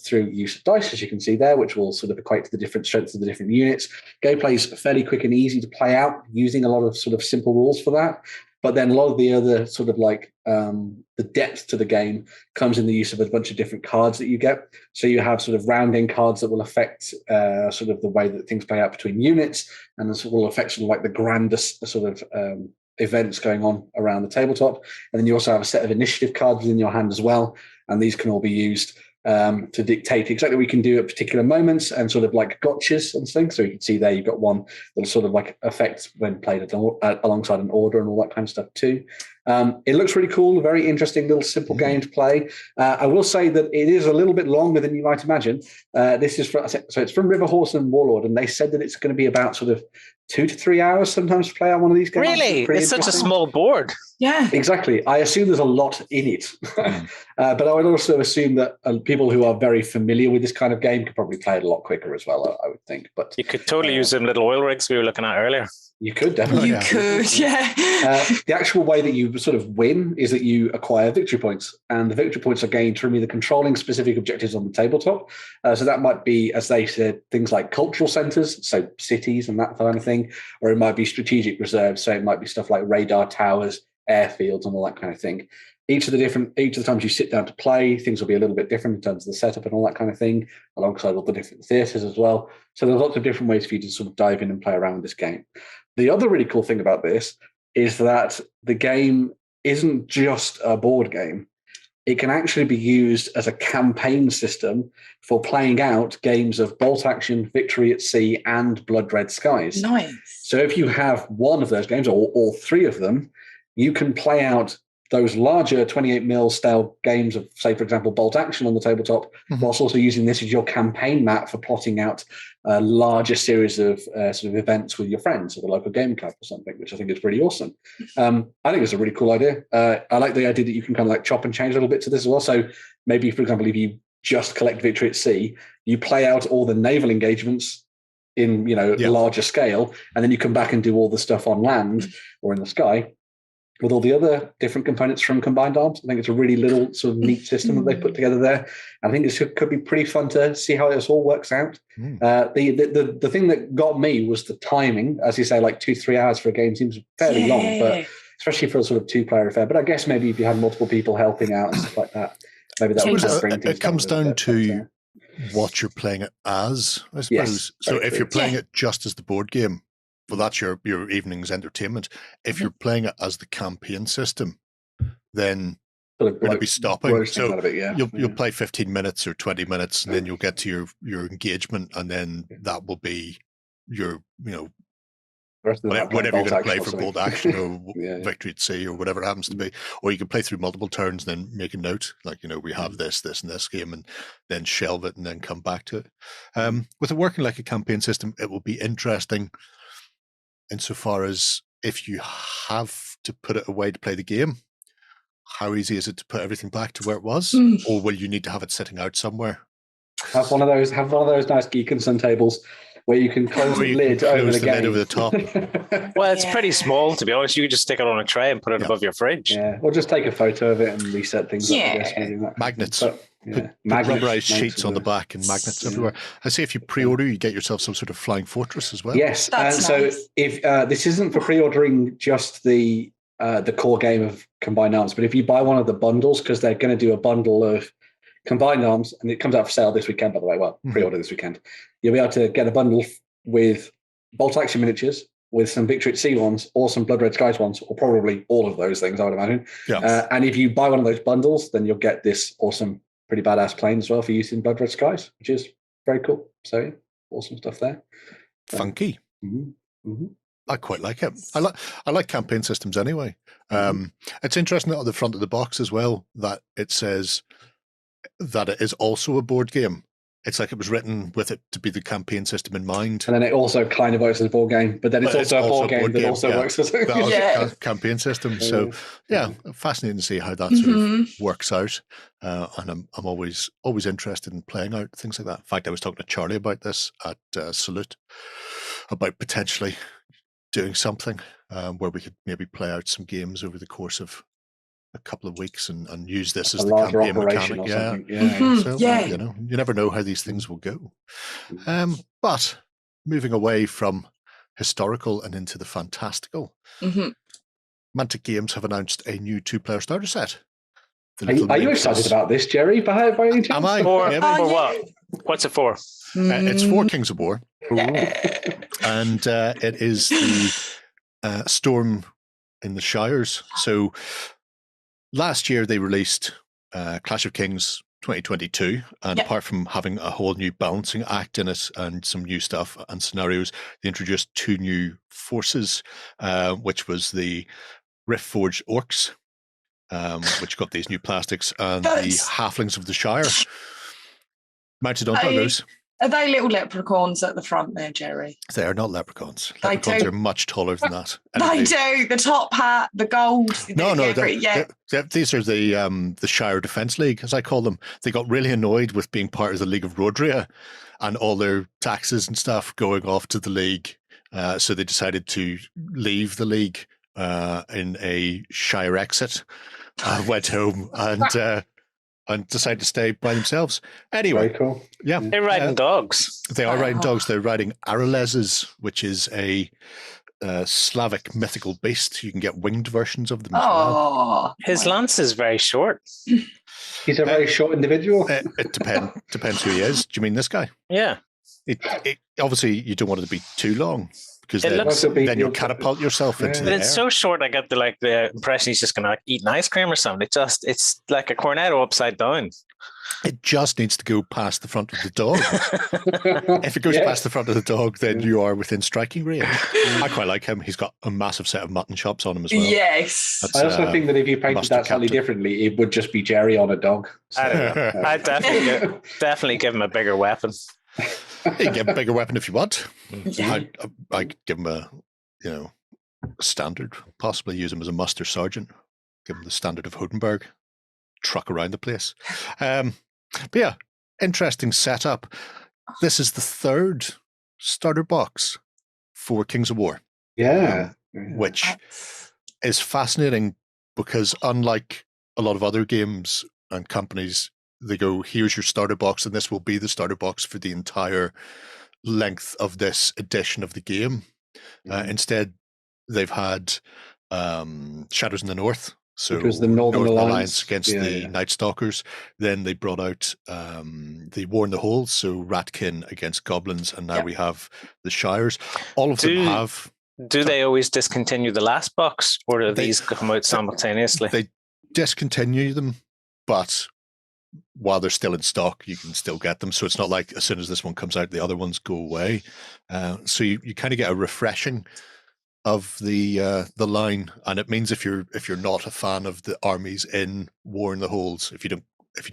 Speaker 4: through use of dice, as you can see there, which will sort of equate to the different strengths of the different units. Gameplay is fairly quick and easy to play out, using a lot of sort of simple rules for that. But then a lot of the other sort of like the depth to the game comes in the use of a bunch of different cards that you get. So you have sort of rounding cards that will affect sort of the way that things play out between units, and this will affect sort of like the grandest sort of events going on around the tabletop. And then you also have a set of initiative cards within your hand as well. And these can all be used to dictate exactly what we can do at particular moments, and sort of like gotchas and things. So you can see there you've got one that'll sort of like affect when played alongside an order and all that kind of stuff too. It looks really cool, a very interesting little simple game to play. I will say that it is a little bit longer than you might imagine. This is it's from Riverhorse and Warlord, and they said that it's going to be about sort of 2 to 3 hours sometimes to play out one of these games.
Speaker 2: Really? It's such a small board.
Speaker 3: Yeah.
Speaker 4: Exactly. I assume there's a lot in it. But I would also assume that people who are very familiar with this kind of game could probably play it a lot quicker as well, I would think. But
Speaker 2: you could totally use them little oil rigs we were looking at earlier.
Speaker 4: You could definitely.
Speaker 3: You could, yeah.
Speaker 4: The actual way that you sort of win is that you acquire victory points, and the victory points are gained from either controlling specific objectives on the tabletop. So that might be, as they said, things like cultural centers, so cities and that kind of thing, or it might be strategic reserves. So it might be stuff like radar towers, airfields, and all that kind of thing. Each of the times you sit down to play, things will be a little bit different in terms of the setup and all that kind of thing, alongside all the different theatres as well. So there's lots of different ways for you to sort of dive in and play around with this game. The other really cool thing about this is that the game isn't just a board game. It can actually be used as a campaign system for playing out games of Bolt Action, Victory at Sea, and Blood Red Skies.
Speaker 3: Nice.
Speaker 4: So if you have one of those games, or all three of them, you can play out those larger 28mm style games of, say, for example, Bolt Action on the tabletop, whilst also using this as your campaign map for plotting out a larger series of sort of events with your friends at the local game club or something, which I think is pretty awesome. I think it's a really cool idea. I like the idea that you can kind of like chop and change a little bit to this as well. So maybe, for example, if you just collect Victory at Sea, you play out all the naval engagements in, larger scale, and then you come back and do all the stuff on land or in the sky with all the other different components from Combined Arms. I think it's a really little sort of neat system that they put together there. I think it could be pretty fun to see how this all works out. The thing that got me was the timing. As you say, like 2-3 hours for a game seems fairly long, but especially for a sort of two-player affair. But I guess maybe if you had multiple people helping out and stuff like that, maybe that would bring things.
Speaker 1: It comes down to what you're playing it as, I suppose.
Speaker 4: Yes,
Speaker 1: so if you're playing it just as the board game, well, that's your evening's entertainment. If you're playing it as the campaign system, then you're going to be stopping. So you'll play 15 minutes or 20 minutes, and then you'll get to your engagement, and then that will be your
Speaker 4: The rest of them
Speaker 1: whatever you're going to play
Speaker 4: or
Speaker 1: for
Speaker 4: something.
Speaker 1: bold action or
Speaker 4: Yeah.
Speaker 1: victory at sea or whatever it happens to be. Or you can play through multiple turns and then make a note, like, we have this, and this game, and then shelve it and then come back to it. With it working like a campaign system, it will be interesting insofar as if you have to put it away to play the game, how easy is it to put everything back to where it was? Or will you need to have it sitting out somewhere?
Speaker 4: Have one of those nice Geek and Sun tables where you can close the lid over the game.
Speaker 1: Lid over the top.
Speaker 2: Well, it's pretty small, to be honest. You could just stick it on a tray and put it above your fridge.
Speaker 4: Yeah, or just take a photo of it and reset things up. I guess,
Speaker 1: magnets.
Speaker 4: But,
Speaker 1: put rubberized sheets on the back and magnets everywhere. I say if you pre-order, you get yourself some sort of flying fortress as well.
Speaker 4: Yes, and so if this isn't for pre-ordering just the core game of Combined Arms, but if you buy one of the bundles, because they're going to do a bundle of Combined Arms, and it comes out for sale this weekend, by the way. Well, pre-order this weekend. You'll be able to get a bundle with bolt action miniatures, with some Victory at Sea ones, or some Blood Red Skies ones, or probably all of those things, I would imagine.
Speaker 1: Yeah.
Speaker 4: And if you buy one of those bundles, then you'll get this awesome, pretty badass plane as well for use in Blood Red Skies, which is very cool. So, yeah, awesome stuff there.
Speaker 1: Funky.
Speaker 4: Mm-hmm.
Speaker 1: I quite like it. I like campaign systems anyway. It's interesting that on the front of the box as well that it says that it is also a board game. It's like it was written with it to be the campaign system in mind.
Speaker 4: And then it also kind of works as a board game, but then it's also a board game that also works as
Speaker 1: a campaign system. So fascinating to see how that sort of works out. And I'm always interested in playing out things like that. In fact, I was talking to Charlie about this at Salute, about potentially doing something where we could maybe play out some games over the course of a couple of weeks and use this as the campaign mechanic. So, you never know how these things will go. But moving away from historical and into the fantastical, Mantic Games have announced a new 2-player starter set.
Speaker 4: Are you excited about this, Jerry? By any chance?
Speaker 1: Am I?
Speaker 2: For what? What's it for?
Speaker 1: It's for Kings of War. And it is the Storm in the Shires. So last year they released Clash of Kings 2022, and apart from having a whole new balancing act in it and some new stuff and scenarios, they introduced 2 new forces, which was the Riftforged Orcs, which got these new plastics, and the Halflings of the Shire mounted on those.
Speaker 3: Are they little leprechauns at the front there, Jerry?
Speaker 1: They are not leprechauns. Leprechauns are much taller than that.
Speaker 3: They do. The top hat, the gold.
Speaker 1: No. These are the Shire Defence League, as I call them. They got really annoyed with being part of the League of Rodria and all their taxes and stuff going off to the League. So they decided to leave the League in a Shire exit. Went home and decided to stay by themselves. Anyway,
Speaker 4: very cool.
Speaker 1: Yeah.
Speaker 2: They're riding dogs.
Speaker 1: They are riding dogs. They're riding Aralezes, which is a Slavic mythical beast. You can get winged versions of them as well.
Speaker 2: His lance is very short.
Speaker 4: He's a very short individual.
Speaker 1: It depends who he is. Do you mean this guy?
Speaker 2: Yeah.
Speaker 1: It obviously, you don't want it to be too long, because then you'll catapult yourself into the air.
Speaker 2: It's so short, I get the impression he's just going to eat an ice cream or something. It's like a cornetto upside down.
Speaker 1: It just needs to go past the front of the dog. If it goes past the front of the dog, then you are within striking range. I quite like him. He's got a massive set of mutton chops on him as well.
Speaker 3: Yes.
Speaker 4: I also think that if you painted that slightly differently, it would just be Jerry on a dog. So,
Speaker 2: I don't know. I'd definitely give him a bigger weapon.
Speaker 1: You can get a bigger weapon if you want. I'd give him a standard, possibly use him as a muster sergeant, give him the standard of Hodenberg, truck around the place. But yeah, interesting setup. This is the 3rd starter box for Kings of War. Which is fascinating because unlike a lot of other games and companies, they go, here's your starter box, and this will be the starter box for the entire length of this edition of the game. Instead, they've had Shadows in the North. So
Speaker 4: it was the Northern Alliance
Speaker 1: against the Night Stalkers. Then they brought out the War in the Holes, so Ratkin against Goblins, and now we have the Shires. All of them have...
Speaker 2: Do they always discontinue the last box, or do these come out simultaneously?
Speaker 1: They discontinue them, but while they're still in stock, you can still get them. So it's not like as soon as this one comes out, the other ones go away. So you kind of get a refreshing of the line, and it means if you're not a fan of the armies in War in the Holds, if you don't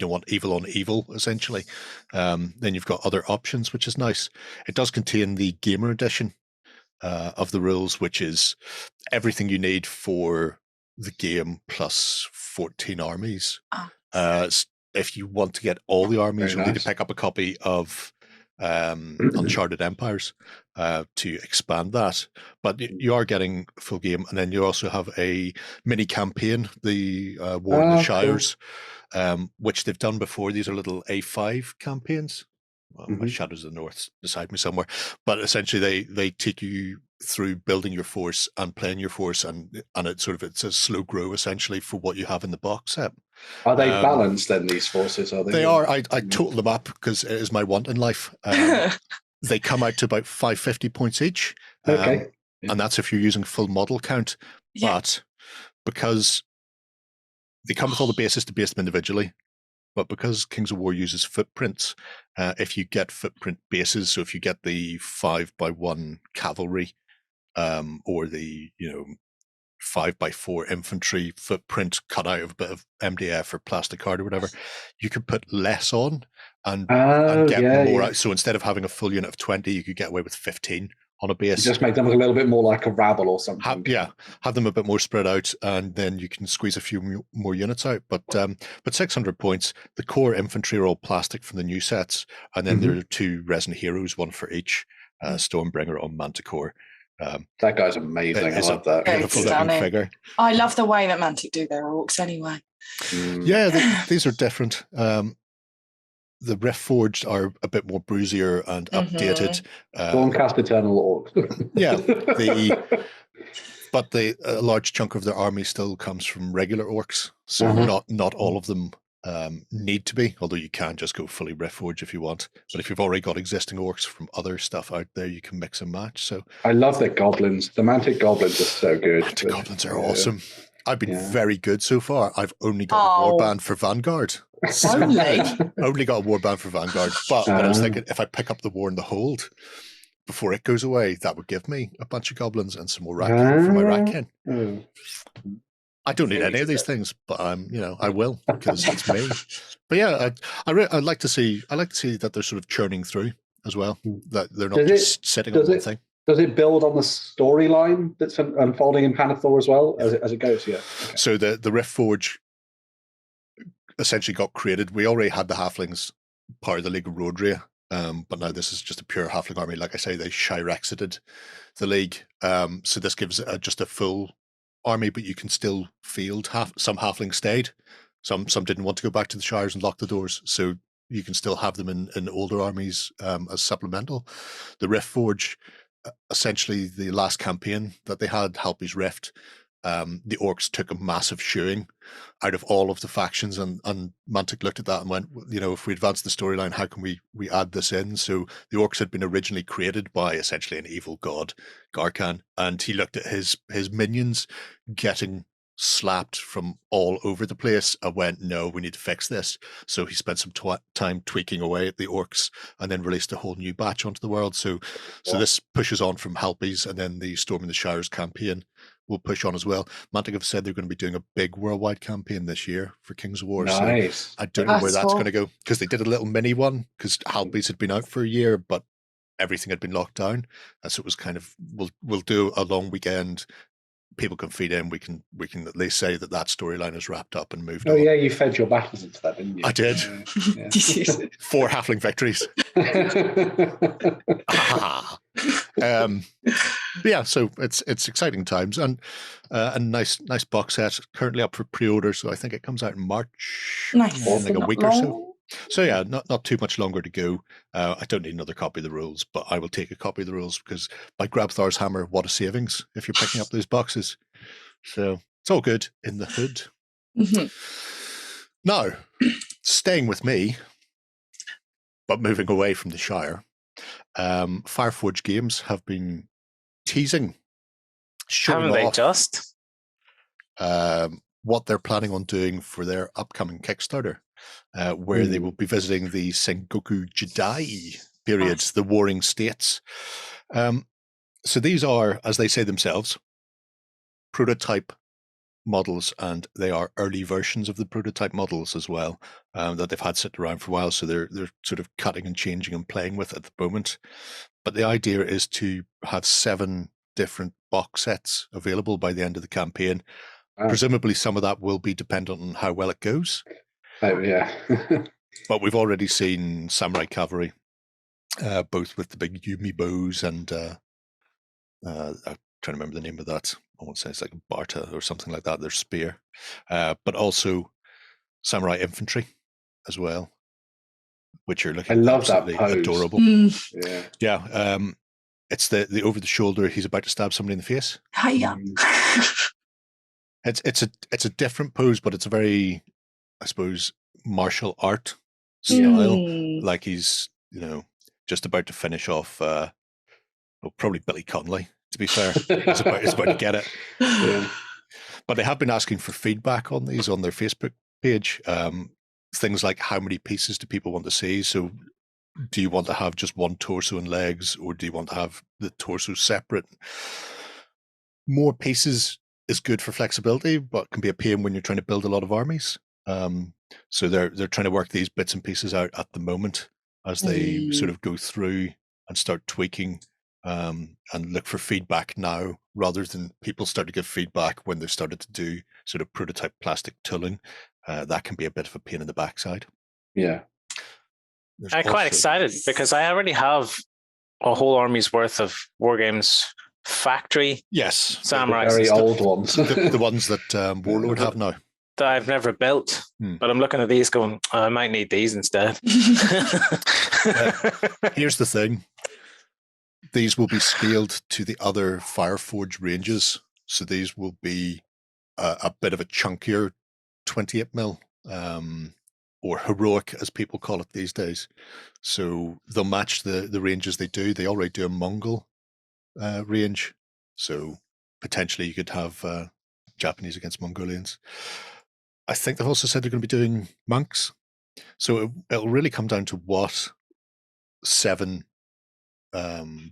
Speaker 1: want evil on evil, essentially, then you've got other options, which is nice. It does contain the gamer edition of the rules, which is everything you need for the game plus 14 armies. If you want to get all the armies, you'll need to pick up a copy of Uncharted Empires to expand that. But you are getting full game, and then you also have a mini campaign, the War in the Shires, which they've done before. These are little A5 campaigns. Well, my Shadows of the North beside me somewhere, but essentially they take you through building your force and playing your force, and it's a slow grow essentially for what you have in the box set.
Speaker 4: Are they balanced then, these forces? Are they?
Speaker 1: They are. I total them up because it is my want in life. They come out to about 550 points each.
Speaker 4: Okay.
Speaker 1: And that's if you're using full model count. Yeah. But because they come with all the bases to base them individually, but because Kings of War uses footprints, if you get footprint bases, so if you get the 5x1 cavalry, or the 5x4 infantry footprint cut out of a bit of MDF or plastic card or whatever, you could put less on and get more out. So instead of having a full unit of 20, you could get away with 15 on a base.
Speaker 4: Just make them a little bit more like a rabble or something.
Speaker 1: Have them a bit more spread out, and then you can squeeze a few more units out. But 600 points. The core infantry are all plastic from the new sets, and then there are 2 resin heroes, one for each. Stormbringer on Manticore.
Speaker 4: That guy's amazing. I love that.
Speaker 1: Beautiful looking figure.
Speaker 3: I love the way that Mantic do their orcs anyway.
Speaker 1: Yeah, these are different. The Riftforged are a bit more bruisier and updated.
Speaker 4: Stormcast Eternal Orc.
Speaker 1: But a large chunk of their army still comes from regular orcs, so not all of them need to be, although you can just go fully Riftforged if you want. But if you've already got existing orcs from other stuff out there, you can mix and match. So
Speaker 4: I love their goblins. The Mantic goblins are so good.
Speaker 1: Mantic goblins are awesome. I've been very good so far. I've only got a warband for Vanguard. Only got a warband for Vanguard. But I was thinking, if I pick up the War in the Hold before it goes away, that would give me a bunch of goblins and some more Ratkin for my Ratkin. I don't need any of these things, but I will, because it's me. But yeah, I'd like to see that they're sort of churning through as well. That they're not just sitting on one thing.
Speaker 4: Does it build on the storyline that's unfolding in Pannithor as well as it goes? Yeah. Okay.
Speaker 1: So the Riftforge essentially got created. We already had the halflings part of the League of Rodria, but now this is just a pure halfling army. Like I say, they Shirexited the league. So this gives just a full army, but you can still field some halflings stayed. Some didn't want to go back to the Shires and lock the doors. So you can still have them in older armies as supplemental. The Riftforge, essentially the last campaign that they had, Halpi's Rift, the orcs took a massive shoeing out of all of the factions, and Mantic looked at that and went, if we advance the storyline, how can we add this in? So the orcs had been originally created by essentially an evil god, Garkan, and he looked at his minions getting slapped from all over the place and went, no, we need to fix this. So he spent some time tweaking away at the orcs and then released a whole new batch onto the world. So this pushes on from Halpi's, and then the Storm in the Shires campaign will push on as well. Mantic have said they're going to be doing a big worldwide campaign this year for Kings of War.
Speaker 4: Nice.
Speaker 1: So I don't know where that's going to go, because they did a little mini one because Halpi's had been out for a year, but everything had been locked down. And so it was kind of, we'll do a long weekend. People can feed in. We can at least say that storyline is wrapped up and moved on.
Speaker 4: Oh yeah, you fed your battles into that, didn't you?
Speaker 1: I did. Yeah. 4 halfling victories. Yeah, so it's exciting times, and a nice box set currently up for pre-order. So I think it comes out in March, in like a week or so. So yeah, not too much longer to go. I don't need another copy of the rules, but I will take a copy of the rules, because by Grabthar's hammer, what a savings if you're picking up those boxes. So it's all good in the hood. Now, staying with me, but moving away from the Shire, Fireforge Games have been teasing, showing
Speaker 2: haven't
Speaker 1: off,
Speaker 2: they just?
Speaker 1: What they're planning on doing for their upcoming Kickstarter, where they will be visiting the Sengoku Jidai period, the Warring States. So these are, as they say themselves, prototype models, and they are early versions of the prototype models as well, that they've had sitting around for a while. So they're sort of cutting and changing and playing with at the moment. But the idea is to have 7 different box sets available by the end of the campaign. Presumably some of that will be dependent on how well it goes.
Speaker 4: Oh, yeah.
Speaker 1: But we've already seen Samurai Cavalry, both with the big Yumi bows and I'm trying to remember the name of that. I want to say it's like a Barta or something like that, their spear. But also Samurai Infantry as well, which are looking absolutely adorable. Yeah. It's the over the shoulder, he's about to stab somebody in the face.
Speaker 3: Hiya.
Speaker 1: It's a different pose, but it's a very, I suppose, martial art style. Like he's, just about to finish off probably Billy Connolly, to be fair. It's about to get it. Yeah. But they have been asking for feedback on these on their Facebook page. Things like, how many pieces do people want to see? So do you want to have just one torso and legs, or do you want to have the torso separate? More pieces is good for flexibility, but can be a pain when you're trying to build a lot of armies. So they're trying to work these bits and pieces out at the moment as they sort of go through and start tweaking and look for feedback now, rather than people start to give feedback when they've started to do sort of prototype plastic tooling. That can be a bit of a pain in the backside.
Speaker 4: Yeah.
Speaker 2: I'm quite excited because I already have a whole army's worth of Wargames factory.
Speaker 1: Yes.
Speaker 2: Samurai.
Speaker 4: Very old ones.
Speaker 1: the ones that Warlord have now.
Speaker 2: That I've never built, but I'm looking at these going, I might need these instead.
Speaker 1: Here's the thing. These will be scaled to the other Fireforge ranges. So these will be a bit of a chunkier 28mm, or heroic, as people call it these days. So they'll match the ranges they do. They already do a Mongol range. So potentially you could have Japanese against Mongolians. I think they've also said they're going to be doing monks. So it'll really come down to what 7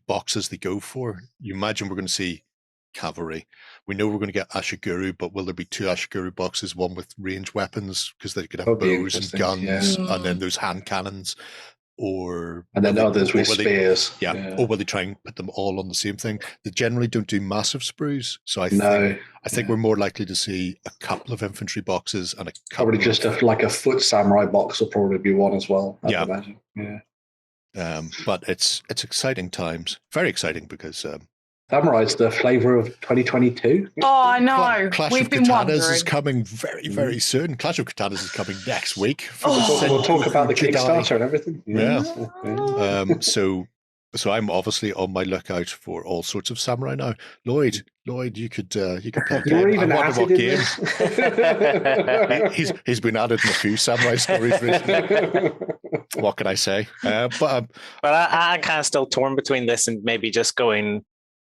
Speaker 1: boxes they go for. You imagine we're going to see cavalry. We know we're going to get Ashiguru, but will there be 2 Ashiguru boxes, one with range weapons, because they could have bows and guns, and then those hand cannons, and then others with spears. Or will they try and put them all on the same thing? They generally don't do massive sprues, so I think we're more likely to see a couple of infantry boxes and a couple
Speaker 4: probably just like a foot samurai box will probably be one as well. I imagine. Yeah.
Speaker 1: But it's exciting times, very exciting, because
Speaker 4: Samurai's the flavour of 2022.
Speaker 3: Oh, I know.
Speaker 1: Clash of Katanas is coming very, very soon. Clash of Katanas is coming next week.
Speaker 4: We'll talk about the Kickstarter and everything.
Speaker 1: Yeah. So I'm obviously on my lookout for all sorts of samurai now. Lloyd, you could play a game.
Speaker 4: Even
Speaker 1: I wonder what game. he's been added in a few samurai stories recently. What can I say? But
Speaker 2: I'm kind of still torn between this and maybe just buying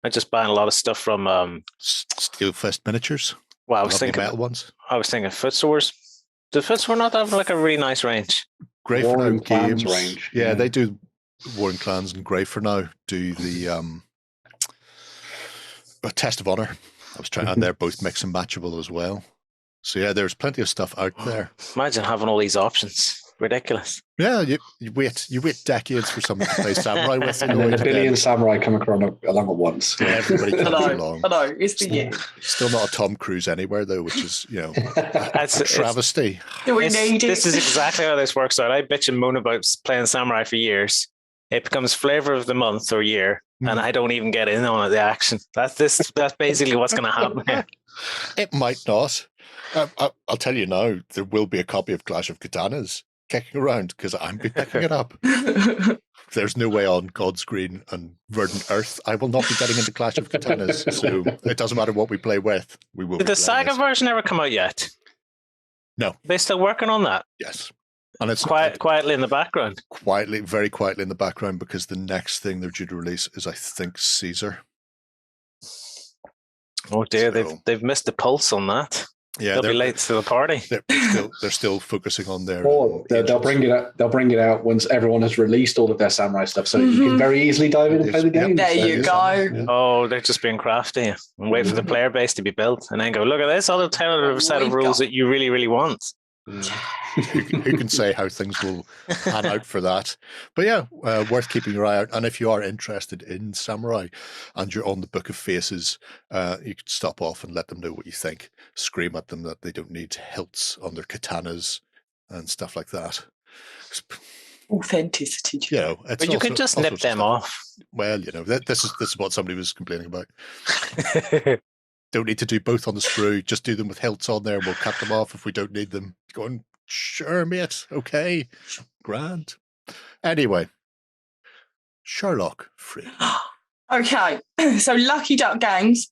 Speaker 2: a lot of stuff from
Speaker 1: Steelfist Miniatures.
Speaker 2: Well, I was thinking
Speaker 1: metal ones.
Speaker 2: I was thinking Footsores. The Footsore not have like a really nice range.
Speaker 1: Grey for Now Games range. Yeah, they do. Warring Clans and Grey for Now do the Test of Honor. And they're both mix and matchable as well. So yeah, there's plenty of stuff out there.
Speaker 2: Imagine having all these options. Ridiculous.
Speaker 1: Yeah, you wait decades for someone to play samurai with.
Speaker 4: And then a billion samurai come along at once.
Speaker 1: Yeah, everybody comes along.
Speaker 3: I know, it's the year.
Speaker 1: Still not a Tom Cruise anywhere though, which is a travesty.
Speaker 2: This is exactly how this works out. I bitch and moan about playing samurai for years. It becomes flavor of the month or year, and I don't even get in on the action. That's basically what's going to happen here.
Speaker 1: It might not. I'll tell you now, there will be a copy of Clash of Katanas kicking around because I'm be picking it up. There's no way on God's green and verdant earth I will not be getting into Clash of Katanas. So it doesn't matter what we play with. We will.
Speaker 2: Did the Saga version ever come out yet?
Speaker 1: No.
Speaker 2: They still working on that?
Speaker 1: Yes. And it's
Speaker 2: quietly in the background.
Speaker 1: Very quietly in the background, because the next thing they're due to release is, I think, Caesar.
Speaker 2: Oh dear, they've missed the pulse on that.
Speaker 1: Yeah,
Speaker 2: they'll be late to the party.
Speaker 1: They're still focusing on their.
Speaker 4: Or they'll bring it up. They'll bring it out once everyone has released all of their samurai stuff, so you can very easily dive in and play the game.
Speaker 3: There you go.
Speaker 1: Yeah.
Speaker 2: Oh, they're just being crafty and wait for the player base to be built, and then go, look at this other set of rules that you really, really want.
Speaker 1: Who can say how things will pan out for that? But yeah, worth keeping your eye out. And if you are interested in samurai and you're on the Book of Faces, you can stop off and let them know what you think. Scream at them that they don't need hilts on their katanas and stuff like that.
Speaker 3: Authenticity.
Speaker 1: You know,
Speaker 2: but you can just nip them off.
Speaker 1: Well, you know, this is what somebody was complaining about. Don't need to do both on the sprue. Just do them with hilts on there. And we'll cut them off if we don't need them. Going, sure, mate. Okay, grand. Anyway, Sherlock free.
Speaker 3: Okay, so Lucky Duck Games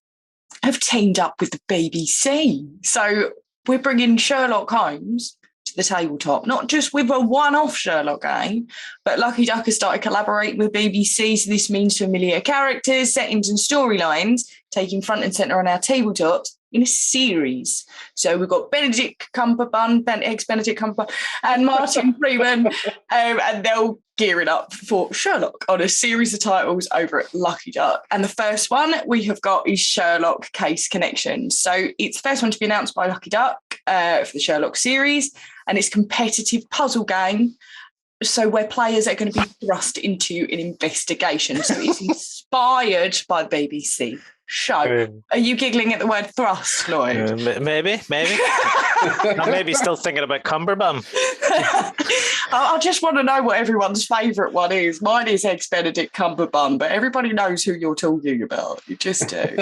Speaker 3: have teamed up with the BBC. So we're bringing Sherlock Holmes to the tabletop, not just with a one-off Sherlock game, but Lucky Duck has started collaborating with BBC. So this means familiar characters, settings, and storylines taking front and centre on our tabletops in a series. So we've got Benedict Cumberbatch, and Martin Freeman, and they'll gear it up for Sherlock on a series of titles over at Lucky Duck. And the first one we have got is Sherlock Case Connection. So it's the first one to be announced by Lucky Duck for the Sherlock series, and it's a competitive puzzle game. So where players are going to be thrust into an investigation. So it's inspired by the BBC show. Are you giggling at the word thrust, Lloyd?
Speaker 2: Maybe. I'm maybe still thinking about Cumberbum.
Speaker 3: I just want to know what everyone's favourite one is. Mine is Eggs Benedict Cumberbun, but everybody knows who you're talking about. You just do.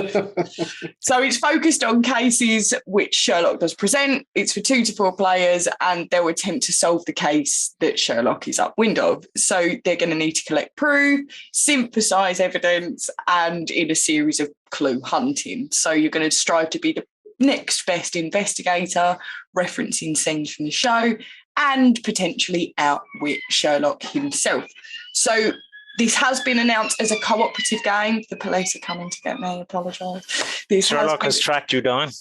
Speaker 3: So it's focused on cases which Sherlock does present. It's for 2 to 4 players, and they'll attempt to solve the case that Sherlock is upwind of. So they're going to need to collect proof, synthesise evidence, and in a series of clue hunting. So you're going to strive to be the next best investigator, referencing scenes from the show, and potentially outwit Sherlock himself. So this has been announced as a cooperative game. The police are coming to get me. I apologise.
Speaker 2: Sherlock has tracked you down.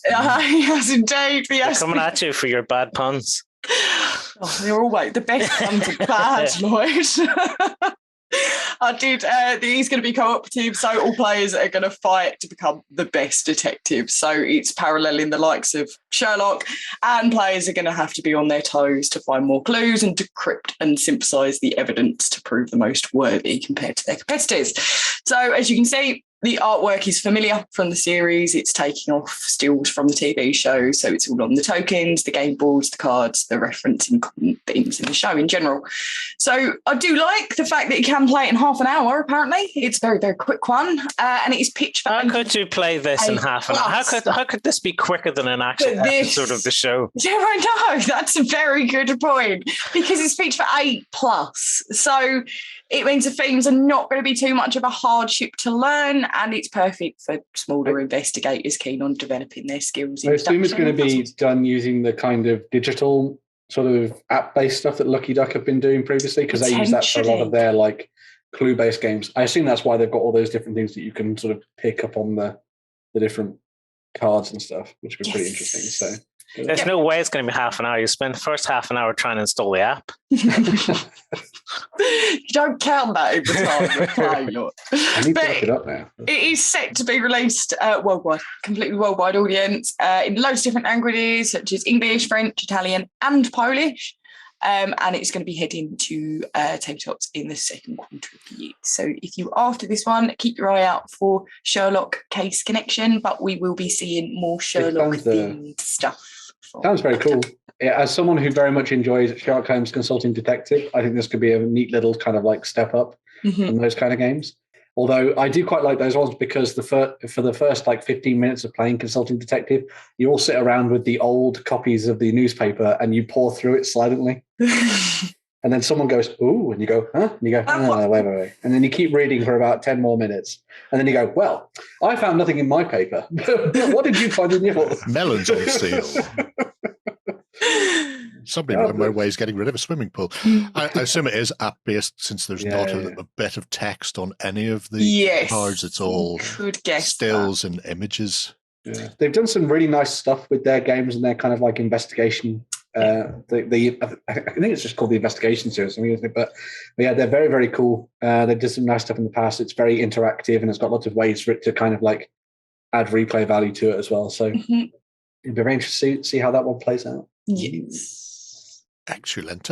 Speaker 3: He has indeed.
Speaker 2: They're coming at you for your bad puns.
Speaker 3: Oh, they're always the best puns are bad, Lloyd. He's going to be cooperative, so all players are going to fight to become the best detective. So it's paralleling the likes of Sherlock, and players are going to have to be on their toes to find more clues and decrypt and synthesize the evidence to prove the most worthy compared to their competitors. So as you can see, the artwork is familiar from the series. It's taking off stills from the TV show. So it's all on the tokens, the game boards, the cards, the referencing themes in the show in general. So I do like the fact that you can play it in half an hour, apparently. It's a very, very quick one. And it is pitched for...
Speaker 2: How could you play this in half an hour? How could this be quicker than an actual episode of the show?
Speaker 3: Yeah, I know. That's a very good point. Because it's pitched for 8+. So it means the themes are not going to be too much of a hardship to learn, and it's perfect for smaller investigators keen on developing their skills.
Speaker 4: I assume it's going to be done using the kind of digital sort of app-based stuff that Lucky Duck have been doing previously, because they use that for a lot of their like clue-based games. I assume that's why they've got all those different things that you can sort of pick up on the different cards and stuff, which would be pretty interesting. So
Speaker 2: there's no way it's going to be half an hour. You spend the first half an hour trying to install the app.
Speaker 3: You don't count that every time you're playing.
Speaker 4: I need to look it up now. It
Speaker 3: is set to be released worldwide, completely worldwide audience, in loads of different languages such as English, French, Italian, and Polish. And it's going to be heading to tabletops in the second quarter of the year. So if you're after this one, keep your eye out for Sherlock Case Connection, but we will be seeing more Sherlock-themed stuff.
Speaker 4: Sounds very cool. As someone who very much enjoys Sherlock Holmes Consulting Detective, I think this could be a neat little kind of like step up from those kind of games. Although I do quite like those ones because for the first like 15 minutes of playing Consulting Detective, you all sit around with the old copies of the newspaper and you pour through it silently. And then someone goes, ooh, and you go, huh? And you go, oh, wait. And then you keep reading for about 10 more minutes. And then you go, well, I found nothing in my paper. What did you find in yours?
Speaker 1: Melons on steel. Somebody on my way is getting rid of a swimming pool. I assume it is app-based since there's not a bit of text on any of the cards. It's all stills and images.
Speaker 4: Yeah. They've done some really nice stuff with their games and their kind of like investigation. I think it's just called the investigation series, but yeah, they're very, very cool. They did some nice stuff in the past. It's very interactive and it's got lots of ways for it to kind of like add replay value to it as well. So it'd be very interesting to see how that one plays out.
Speaker 3: Yes.
Speaker 1: Excellent.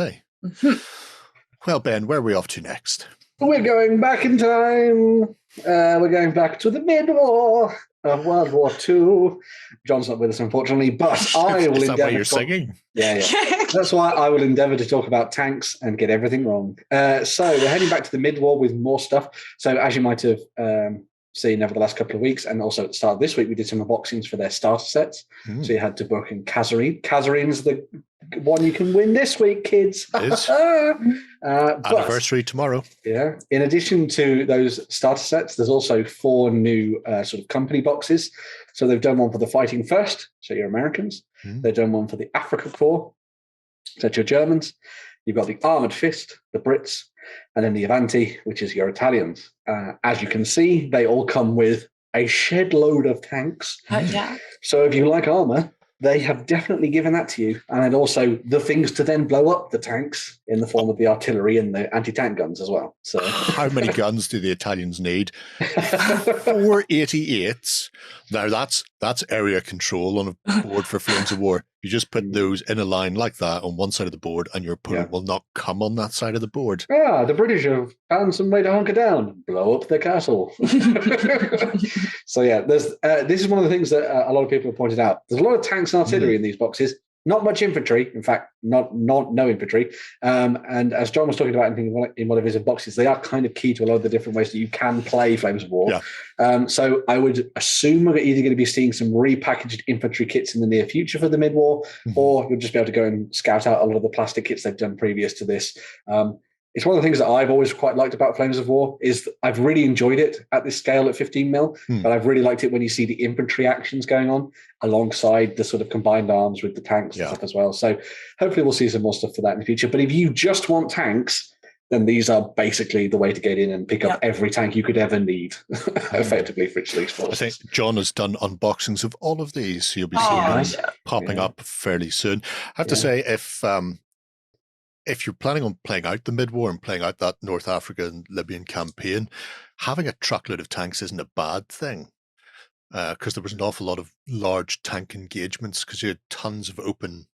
Speaker 1: Well, Ben, where are we off to next?
Speaker 4: We're going back in time. We're going back to the mid-war of World War II. John's not with us, unfortunately, but I will endeavour.
Speaker 1: You're singing?
Speaker 4: Yeah. That's why I will endeavour to talk about tanks and get everything wrong. So we're heading back to the mid-war with more stuff. So as you might have seen over the last couple of weeks, and also at the start of this week, we did some unboxings for their starter sets. So you had Tabuk and Kasserine. Kasserine's the one you can win this week, kids.
Speaker 1: Anniversary tomorrow.
Speaker 4: Yeah. In addition to those starter sets, there's also 4 new sort of company boxes. So they've done one for the Fighting First, so you're Americans. They've done one for the Africa Corps, so you're Germans. You've got the Armoured Fist, the Brits, and then the Avanti, which is your Italians. As you can see, they all come with a shed load of tanks. So if you like armour, they have definitely given that to you. And then also the things to then blow up the tanks in the form of the artillery and the anti-tank guns as well. So
Speaker 1: how many guns do the Italians need? 488s. Now that's area control on a board for Flames of War. You just put those in a line like that on one side of the board and your opponent will not come on that side of the board.
Speaker 4: The British have found some way to hunker down. Blow up the castle. So yeah, this is one of the things that a lot of people have pointed out. There's a lot of tanks and artillery in these boxes. Not much infantry, in fact, no infantry. And as John was talking about in one of his boxes, they are kind of key to a lot of the different ways that you can play Flames of War. So I would assume we're either going to be seeing some repackaged infantry kits in the near future for the mid-war, or you'll just be able to go and scout out a lot of the plastic kits they've done previous to this. It's one of the things that I've always quite liked about Flames of War is I've really enjoyed it at this scale at 15 mil, but I've really liked it when you see the infantry actions going on alongside the sort of combined arms with the tanks and stuff as well. So hopefully we'll see some more stuff for that in the future. But if you just want tanks, then these are basically the way to get in and pick up every tank you could ever need effectively for its least force.
Speaker 1: I think John has done unboxings of all of these. So you'll be seeing them popping up fairly soon. I have to say, if you're planning on playing out the mid-war and playing out that North African Libyan campaign, having a truckload of tanks isn't a bad thing, because there was an awful lot of large tank engagements because you had tons of open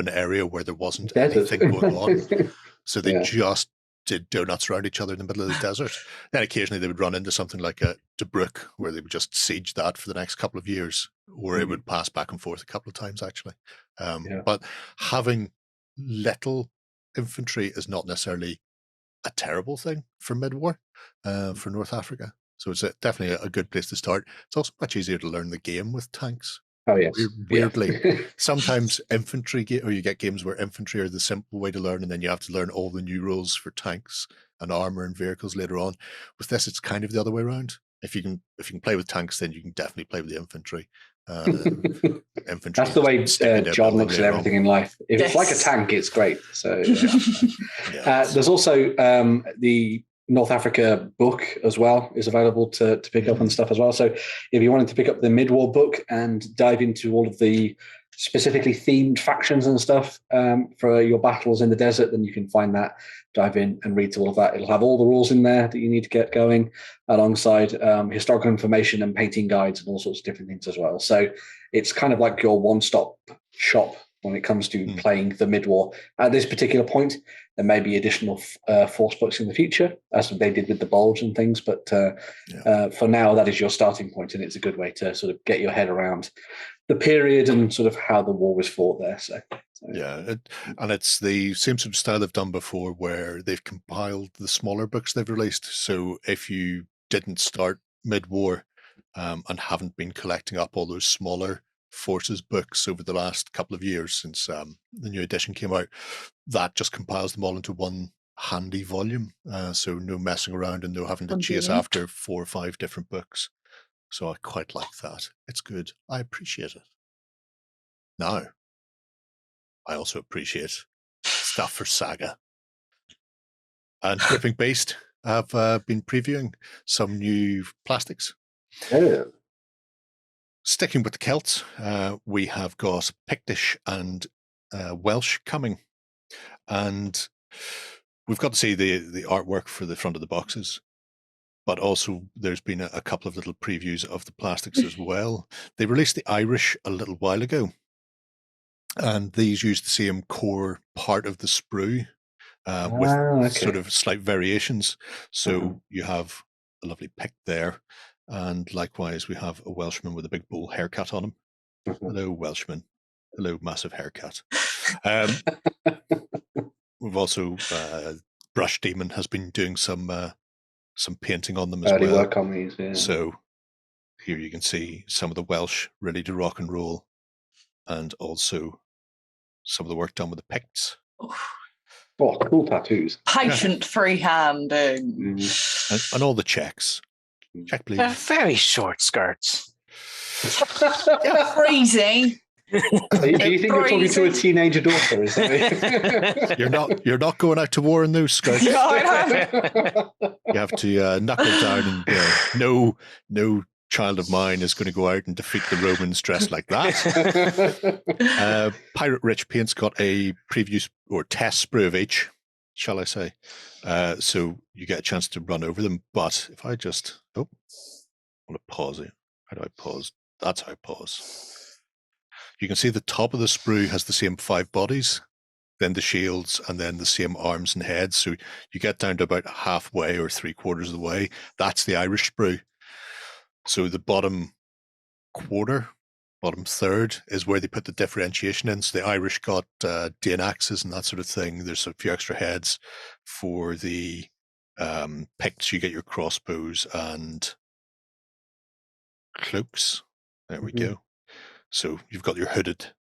Speaker 1: area where there wasn't anything going on. So they just did donuts around each other in the middle of the desert. Then occasionally they would run into something like a Tobruk where they would just siege that for the next couple of years, or it would pass back and forth a couple of times actually. But having little infantry is not necessarily a terrible thing for mid-war for North Africa. So it's definitely a good place to start. It's also much easier to learn the game with tanks.
Speaker 4: Oh, yes.
Speaker 1: Weirdly. Sometimes infantry, or you get games where infantry are the simple way to learn, and then you have to learn all the new rules for tanks and armor and vehicles later on. With this, it's kind of the other way around. If you can play with tanks, then you can definitely play with the infantry. Infantry.
Speaker 4: That's the way John looks at everything in life. If it's like a tank, it's great. So there's also the North Africa book as well is available to pick up and stuff as well. So if you wanted to pick up the mid-war book and dive into all of the specifically themed factions and stuff for your battles in the desert, then you can find that, dive in and read through all of that. It'll have all the rules in there that you need to get going, alongside historical information and painting guides and all sorts of different things as well. So it's kind of like your one-stop shop when it comes to playing the mid-war. At this particular point, there may be additional force books in the future, as they did with the Bulge and things, but for now, that is your starting point, and it's a good way to sort of get your head around the period and sort of how the war was fought there. So.
Speaker 1: Yeah, and it's the same sort of style they've done before, where they've compiled the smaller books they've released. So if you didn't start mid-war and haven't been collecting up all those smaller forces books over the last couple of years since the new edition came out, that just compiles them all into one handy volume. So no messing around and no having to chase after 4 or 5 different books. So I quite like that. It's good. I appreciate it. Now, I also appreciate stuff for Saga. And Gripping Beast have been previewing some new plastics.
Speaker 4: Yeah.
Speaker 1: Sticking with the Celts, we have got Pictish and Welsh coming. And we've got to see the artwork for the front of the boxes. But also there's been a couple of little previews of the plastics as well. They released the Irish a little while ago. And these use the same core part of the sprue with sort of slight variations. So you have a lovely pick there. And likewise, we have a Welshman with a big bull haircut on him. Hello, Welshman. Hello, massive haircut. We've also, Brush Demon has been doing some painting on them as well.
Speaker 4: Work on these, yeah.
Speaker 1: So here you can see some of the Welsh ready to rock and roll, and also some of the work done with the Picts.
Speaker 4: Oh, cool tattoos.
Speaker 3: Patient freehanding.
Speaker 1: And all the Czechs. Check, please.
Speaker 2: They're very short skirts.
Speaker 3: Freezing.
Speaker 4: Do you think you're talking to a teenager daughter? Is that
Speaker 1: You're not going out to war in those skirts.
Speaker 3: No, I know.
Speaker 1: You have to knuckle down, and no child of mine is going to go out and defeat the Romans dressed like that. Pirate Rich Paint's got a preview or test sprue of each, shall I say. So you get a chance to run over them. But if I just, I want to pause it. How do I pause? That's how I pause. You can see the top of the sprue has the same 5 bodies, then the shields, and then the same arms and heads. So you get down to about halfway or 3/4 of the way. That's the Irish sprue. So the bottom quarter, bottom third is where they put the differentiation in. So the Irish got Dane axes and that sort of thing. There's a few extra heads. For the Picts, you get your crossbows and cloaks. There we go. So you've got your hooded.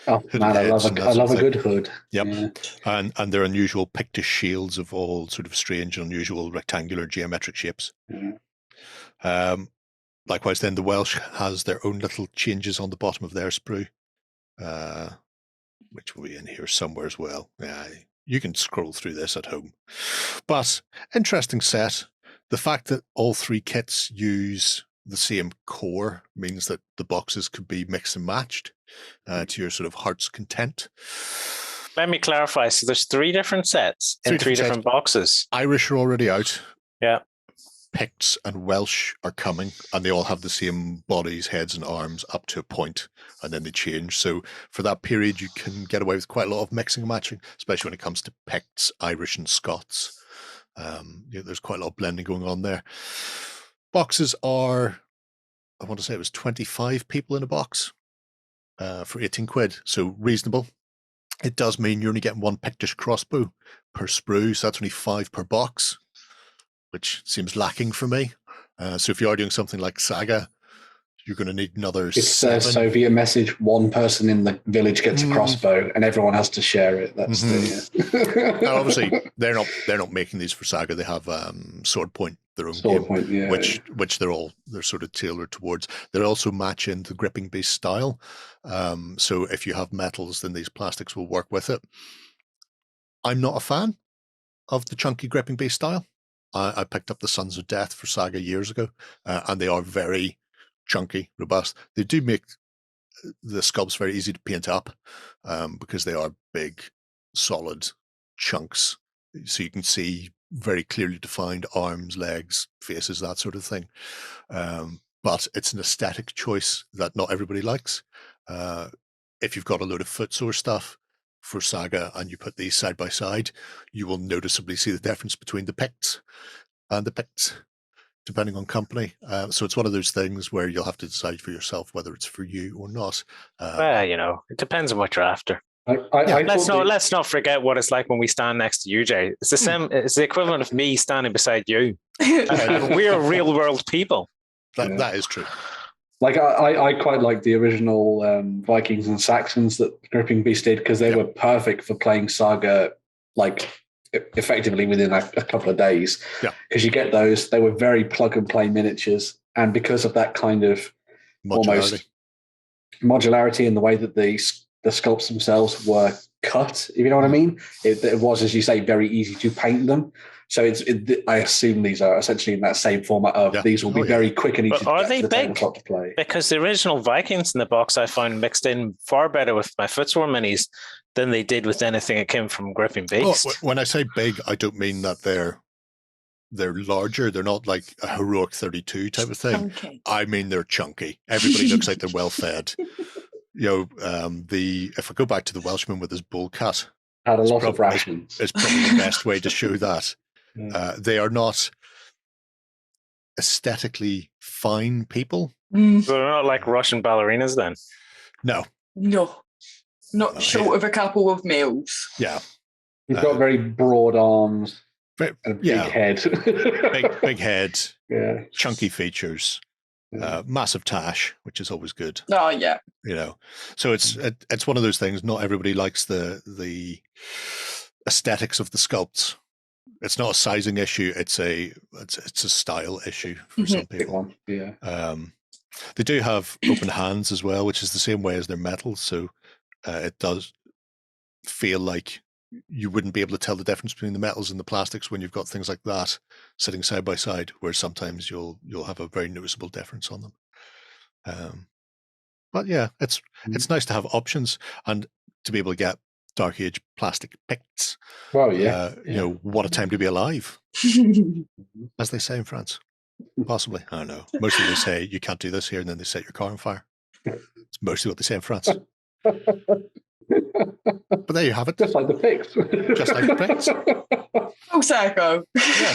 Speaker 4: Oh man, I love a good hood.
Speaker 1: Yep,
Speaker 4: yeah.
Speaker 1: And they're unusual Pictish shields of all sort of strange, unusual rectangular geometric shapes. Likewise, then the Welsh has their own little changes on the bottom of their sprue, which will be in here somewhere as well. You can scroll through this at home. But interesting set. The fact that all 3 kits use the same core means that the boxes could be mixed and matched to your sort of heart's content.
Speaker 2: Let me clarify. So there's 3 different sets in 3 different boxes.
Speaker 1: Irish are already out.
Speaker 2: Yeah.
Speaker 1: Picts and Welsh are coming, and they all have the same bodies, heads, and arms up to a point, and then they change. So for that period, you can get away with quite a lot of mixing and matching, especially when it comes to Picts, Irish, and Scots. There's quite a lot of blending going on there. Boxes are, I want to say it was 25 people in a box for 18 quid, so reasonable. It does mean you're only getting 1 Pictish crossbow per sprue, so that's only 5 per box, which seems lacking for me. So if you are doing something like Saga, you're going to need another 7.
Speaker 4: It's a Soviet message. 1 person in the village gets a crossbow, and everyone has to share it. That's
Speaker 1: Now, obviously, they're not making these for Saga. They have Sword Point, their own
Speaker 4: Sword
Speaker 1: game,
Speaker 4: Point, yeah,
Speaker 1: which they're sort of tailored towards. They also match into the gripping base style. So if you have metals, then these plastics will work with it. I'm not a fan of the chunky gripping base style. I picked up the Sons of Death for Saga years ago, and they are very chunky, robust. They do make the sculpts very easy to paint up because they are big, solid chunks. So you can see very clearly defined arms, legs, faces, that sort of thing. But it's an aesthetic choice that not everybody likes. If you've got a load of footsore stuff for Saga and you put these side by side, you will noticeably see the difference between the Picts and the Picts, depending on company. So it's one of those things where you'll have to decide for yourself whether it's for you or not.
Speaker 2: Well, it depends on what you're after.
Speaker 4: Let's
Speaker 2: not forget what it's like when we stand next to you, Jay. It's the same. It's the equivalent of me standing beside you. And we're real world people.
Speaker 1: That is true.
Speaker 4: Like I quite like the original Vikings and Saxons that Gripping Beast did, because they were perfect for playing Saga like effectively within a couple of days. Yeah, because you get those. They were very plug and play miniatures, and because of that kind of almost modularity in the way that the sculpts themselves were cut, if you know what I mean. It was, as you say, very easy to paint them. So I assume these are essentially in that same format of these will be very quick and easy
Speaker 2: to
Speaker 4: get to the tabletop to play.
Speaker 2: Because the original Vikings in the box I found mixed in far better with my Footsworn minis than they did with anything that came from Gripping Beast.
Speaker 1: Oh, when I say big, I don't mean that they're larger. They're not like a heroic 32 type of thing. Chunky. I mean they're chunky. Everybody looks like they're well fed. If I go back to the Welshman with his bull cat,
Speaker 4: had a lot of rations.
Speaker 1: It's probably the best way to show that. They are not aesthetically fine people.
Speaker 2: So they're not like Russian ballerinas then?
Speaker 1: No.
Speaker 3: Not short of a couple of meals.
Speaker 1: Yeah.
Speaker 4: You've got very broad arms and a big head.
Speaker 1: big head.
Speaker 4: Yeah.
Speaker 1: Chunky features. Massive tash, which is always good.
Speaker 3: Oh, yeah.
Speaker 1: So it's one of those things. Not everybody likes the aesthetics of the sculpts. It's not a sizing issue. It's a style issue for some people.
Speaker 4: Yeah.
Speaker 1: They do have open hands as well, which is the same way as their metals. So it does feel like you wouldn't be able to tell the difference between the metals and the plastics when you've got things like that sitting side by side, where sometimes you'll have a very noticeable difference on them. But yeah, it's nice to have options and to be able to get Dark Age plastic picts.
Speaker 4: Well, yeah.
Speaker 1: What a time to be alive, as they say in France. Possibly, I don't know. Mostly they say you can't do this here, and then they set your car on fire. It's mostly what they say in France. But there you have it.
Speaker 4: Just like the picts.
Speaker 1: Just like the picts.
Speaker 3: Oh, Psycho.
Speaker 1: Yeah.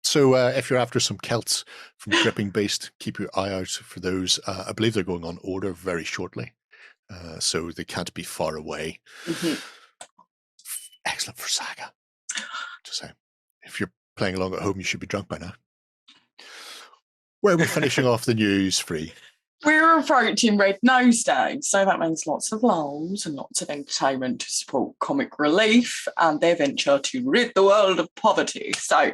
Speaker 1: So if you're after some Celts from Gripping Beast, keep your eye out for those. I believe they're going on order very shortly. So they can't be far away. Excellent for Saga. Just saying. If you're playing along at home, you should be drunk by now. Where we're finishing off the news free.
Speaker 3: We're approaching Red Nose Day, so that means lots of lols and lots of entertainment to support Comic Relief and their venture to rid the world of poverty. So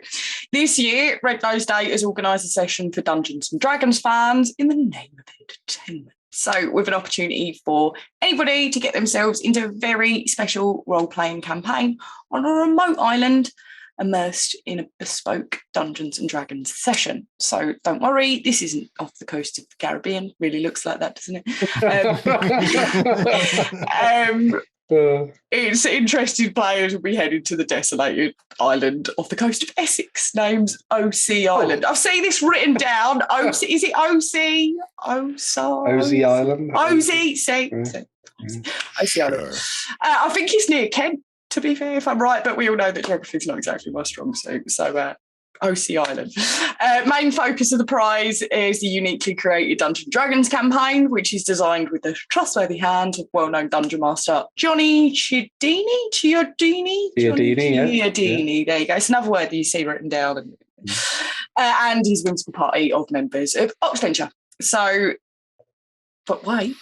Speaker 3: this year, Red Nose Day has organised a session for Dungeons and Dragons fans in the name of entertainment. So with an opportunity for anybody to get themselves into a very special role-playing campaign on a remote island immersed in a bespoke Dungeons and Dragons session. So don't worry, this isn't off the coast of the Caribbean. Really looks like that, doesn't it? It's interested players will be headed to the desolated island off the coast of Essex, named OC Island. I've seen this written down. OC, is it OC?
Speaker 4: OC Island?
Speaker 3: OC Island. I think it's near Kent, to be fair, if I'm right, but we all know that geography is not exactly my strong suit. So OC Island. Main focus of the prize is the uniquely created Dungeons & Dragons campaign, which is designed with the trustworthy hand of well-known Dungeon Master Johnny Chiodini. There you go. It's another word that you see written down. And his whimsical party of members of Oxventure. So, but wait,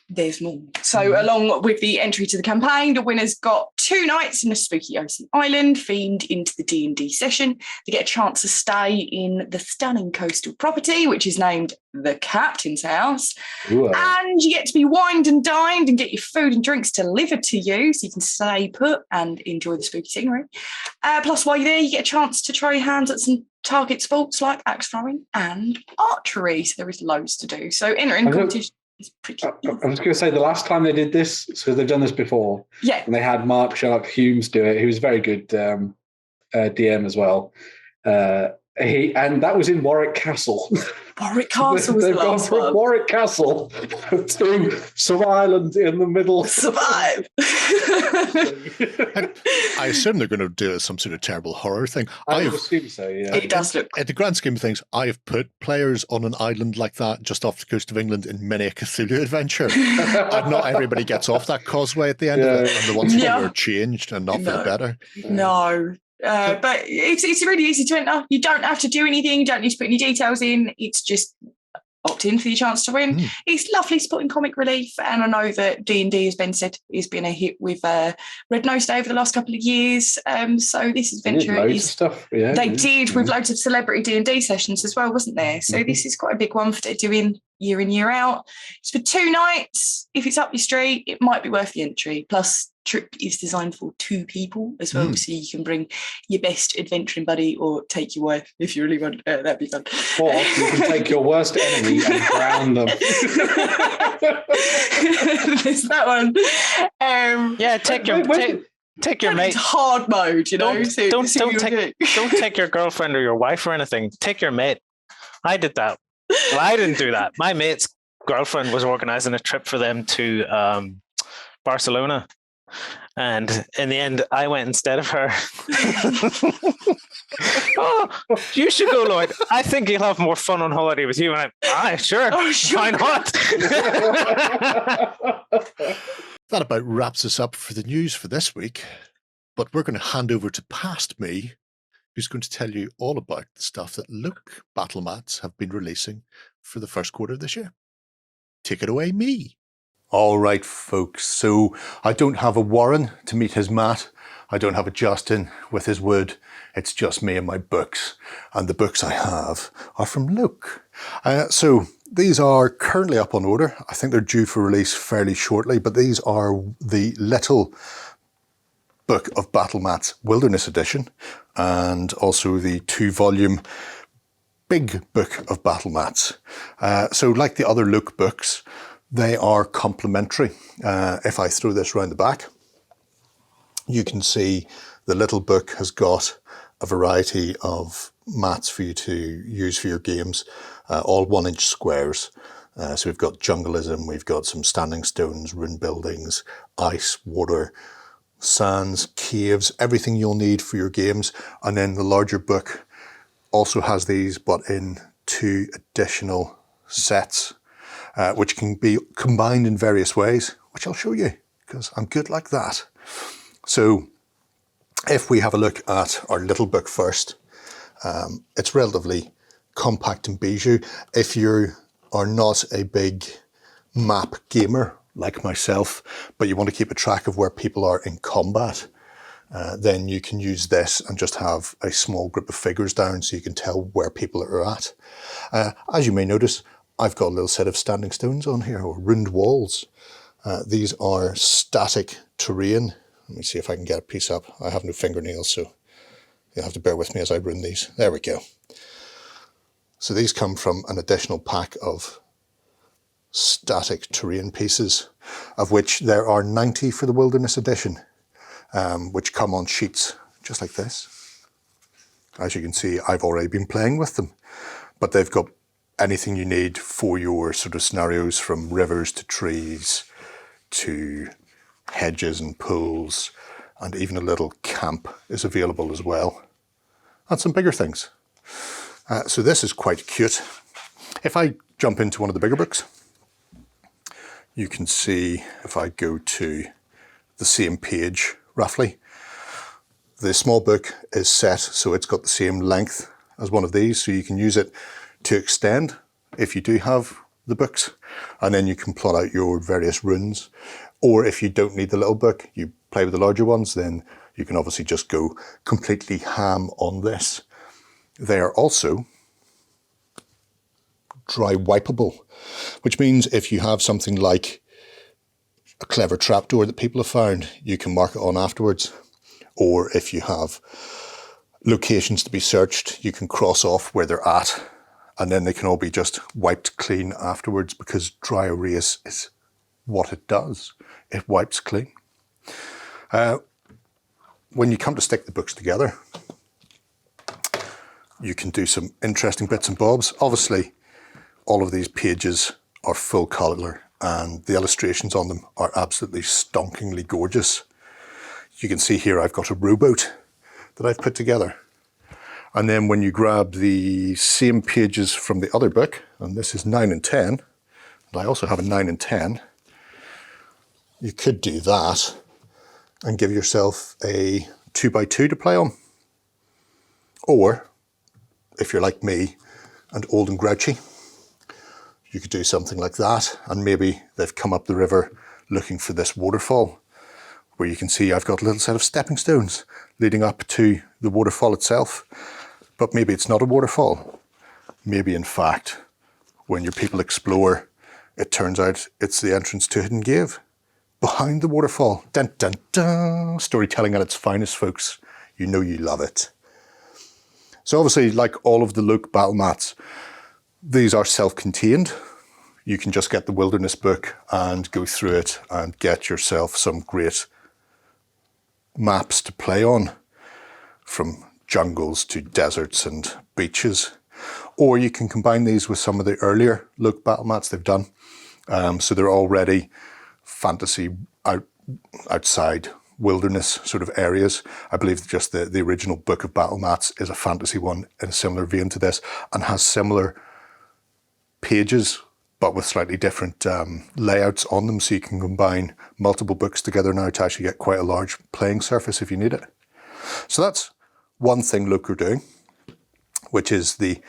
Speaker 3: there's more. So along with the entry to the campaign, the winners got 2 nights in a spooky ocean island themed into the D&D session. They get a chance to stay in the stunning coastal property, which is named the Captain's House. Ooh. And you get to be wined and dined and get your food and drinks delivered to you so you can stay put and enjoy the spooky scenery. Plus, while you're there, you get a chance to try your hands at some target sports like axe throwing and archery. So there is loads to do. So enter in competition. I
Speaker 4: was going to say the last time they did this, so they've done this before.
Speaker 3: Yeah.
Speaker 4: And they had Mark Sherlock Humes do it, who was a very good DM as well. And that was in Warwick Castle.
Speaker 3: Warwick Castle was the last one.
Speaker 4: Warwick Castle to some island in the middle.
Speaker 3: Survive.
Speaker 1: I assume they're going to do some sort of terrible horror thing.
Speaker 4: I assume so, yeah.
Speaker 3: It does look.
Speaker 1: At the grand scheme of things, I have put players on an island like that just off the coast of England in many a Cthulhu adventure. And not everybody gets off that causeway at the end of it. And the ones who are changed and not for the better.
Speaker 3: No. But it's really easy to enter. You don't have to do anything. You don't need to put any details in. It's just opt in for your chance to win. It's lovely supporting Comic Relief, and I know that D&D has been a hit with Red Nose Day over the last couple of years. So this adventure is
Speaker 4: stuff. Yeah,
Speaker 3: they did with loads of celebrity D&D sessions as well, wasn't there? So this is quite a big one for they're doing year in, year out. It's for 2 nights. If it's up your street, it might be worth the entry. Plus, trip is designed for 2 people as well, so you can bring your best adventuring buddy or take your wife if you really want. That'd be fun.
Speaker 4: Or you can take your worst enemy and drown them.
Speaker 3: There's that one.
Speaker 2: Take your mate.
Speaker 3: Hard mode, you know.
Speaker 2: Don't take your girlfriend or your wife or anything. Take your mate. I did that. Well, I didn't do that. My mate's girlfriend was organising a trip for them to Barcelona, and in the end, I went instead of her. Oh, you should go, Lloyd. I think you'll have more fun on holiday with you. And sure. Why not?
Speaker 1: That about wraps us up for the news for this week. But we're going to hand over to Past Me, who's going to tell you all about the stuff that Loke BattleMats have been releasing for the first quarter of this year. Take it away, me. All right, folks. So I don't have a Warren to meet his Matt. I don't have a Justin with his wood. It's just me and my books. And the books I have are from Loke. So these are currently up on order. I think they're due for release fairly shortly, but these are the little book of BattleMats Wilderness Edition and also the 2-volume big book of BattleMats. So like the other Loke books, they are complementary. If I throw this round the back, you can see the little book has got a variety of mats for you to use for your games, all 1-inch squares. So we've got jungleism, we've got some standing stones, rune buildings, ice, water, sands, caves, everything you'll need for your games. And then the larger book also has these, but in 2 additional sets, which can be combined in various ways, which I'll show you because I'm good like that. So if we have a look at our little book first, it's relatively compact and bijou. If you are not a big map gamer like myself, but you want to keep a track of where people are in combat, then you can use this and just have a small group of figures down so you can tell where people are at. As you may notice, I've got a little set of standing stones on here, or runed walls. These are static terrain. Let me see if I can get a piece up. I have no fingernails, so you'll have to bear with me as I run these. There we go. So these come from an additional pack of static terrain pieces, of which there are 90 for the Wilderness Edition, which come on sheets just like this. As you can see, I've already been playing with them, but they've got anything you need for your sort of scenarios, from rivers to trees to hedges and pools, and even a little camp is available as well, and some bigger things. So this is quite cute. If I jump into one of the bigger books, you can see, if I go to the same page roughly, the small book is set so it's got the same length as one of these, so you can use it to extend if you do have the books, and then you can plot out your various runes. Or if you don't need the little book, you play with the larger ones, then you can obviously just go completely ham on this. They are also dry wipeable, which means if you have something like a clever trapdoor that people have found, you can mark it on afterwards. Or if you have locations to be searched, you can cross off where they're at, and then they can all be just wiped clean afterwards, because dry erase is what it does. It wipes clean. When you come to stick the books together, you can do some interesting bits and bobs. Obviously, all of these pages are full colour, and the illustrations on them are absolutely stonkingly gorgeous. You can see here I've got a rowboat that I've put together. And then when you grab the same pages from the other book, and this is 9 and 10, and I also have a 9 and 10, you could do that and give yourself a 2x2 to play on. Or, if you're like me and old and grouchy, you could do something like that, and maybe they've come up the river looking for this waterfall, where you can see I've got a little set of stepping stones leading up to the waterfall itself. But maybe it's not a waterfall. Maybe, in fact, when your people explore, it turns out it's the entrance to a hidden cave. Behind the Waterfall. Dun, dun, dun. Storytelling at its finest, folks. You know you love it. So obviously, like all of the Loke BattleMats, these are self-contained. You can just get the Wilderness book and go through it and get yourself some great maps to play on, from jungles to deserts and beaches. Or you can combine these with some of the earlier Loke BattleMats they've done. So they're already fantasy outside wilderness sort of areas. I believe just the original book of BattleMats is a fantasy one in a similar vein to this and has similar pages but with slightly different layouts on them, so you can combine multiple books together now to actually get quite a large playing surface if you need it. So that's one thing Loke are doing, which is the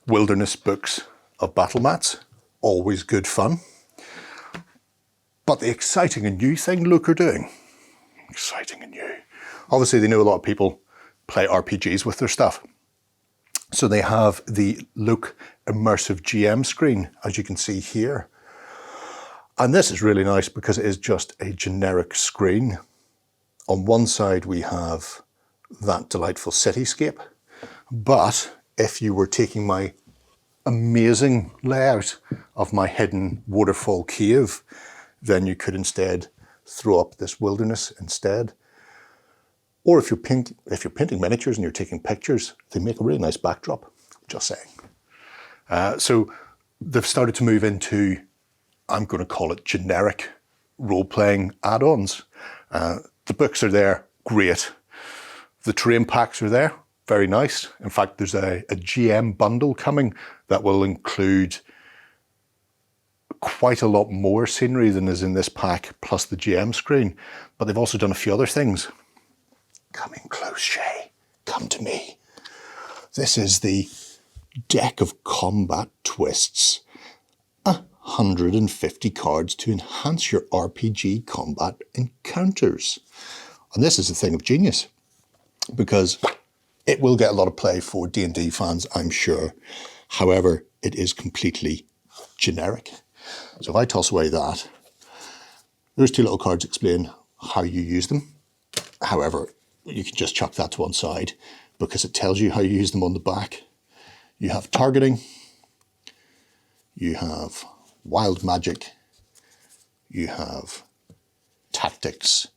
Speaker 1: wilderness books of BattleMats. Always good fun. But the exciting and new thing Loke are doing, exciting and new. Obviously, they know a lot of people play RPGs with their stuff. So they have the Loke immersive GM screen, as you can see here. And this is really nice because it is just a generic screen. On one side, we have that delightful cityscape. But if you were taking my amazing layout of my hidden waterfall cave, then you could instead throw up this wilderness instead. Or if you're painting miniatures and you're taking pictures, they make a really nice backdrop, just saying. So they've started to move into, I'm going to call it generic role-playing add-ons. The books are there, great. The terrain packs are there, very nice. In fact, there's a GM bundle coming that will include quite a lot more scenery than is in this pack, plus the GM screen. But they've also done a few other things. Come in close, Shay. Come to me. This is the deck of combat twists. 150 cards to enhance your RPG combat encounters. And this is a thing of genius, because it will get a lot of play for D&D fans, I'm sure. However, it is completely generic. So if I toss away that, there's two little cards explain how you use them. However, you can just chuck that to one side because it tells you how you use them on the back. You have targeting, you have wild magic, you have tactics,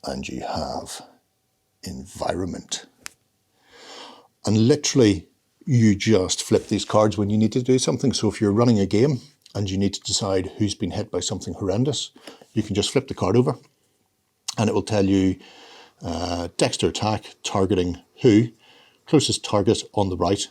Speaker 1: and you have environment. And literally, you just flip these cards when you need to do something. So if you're running a game and you need to decide who's been hit by something horrendous, you can just flip the card over and it will tell you Dexter attack, targeting who, closest target on the right,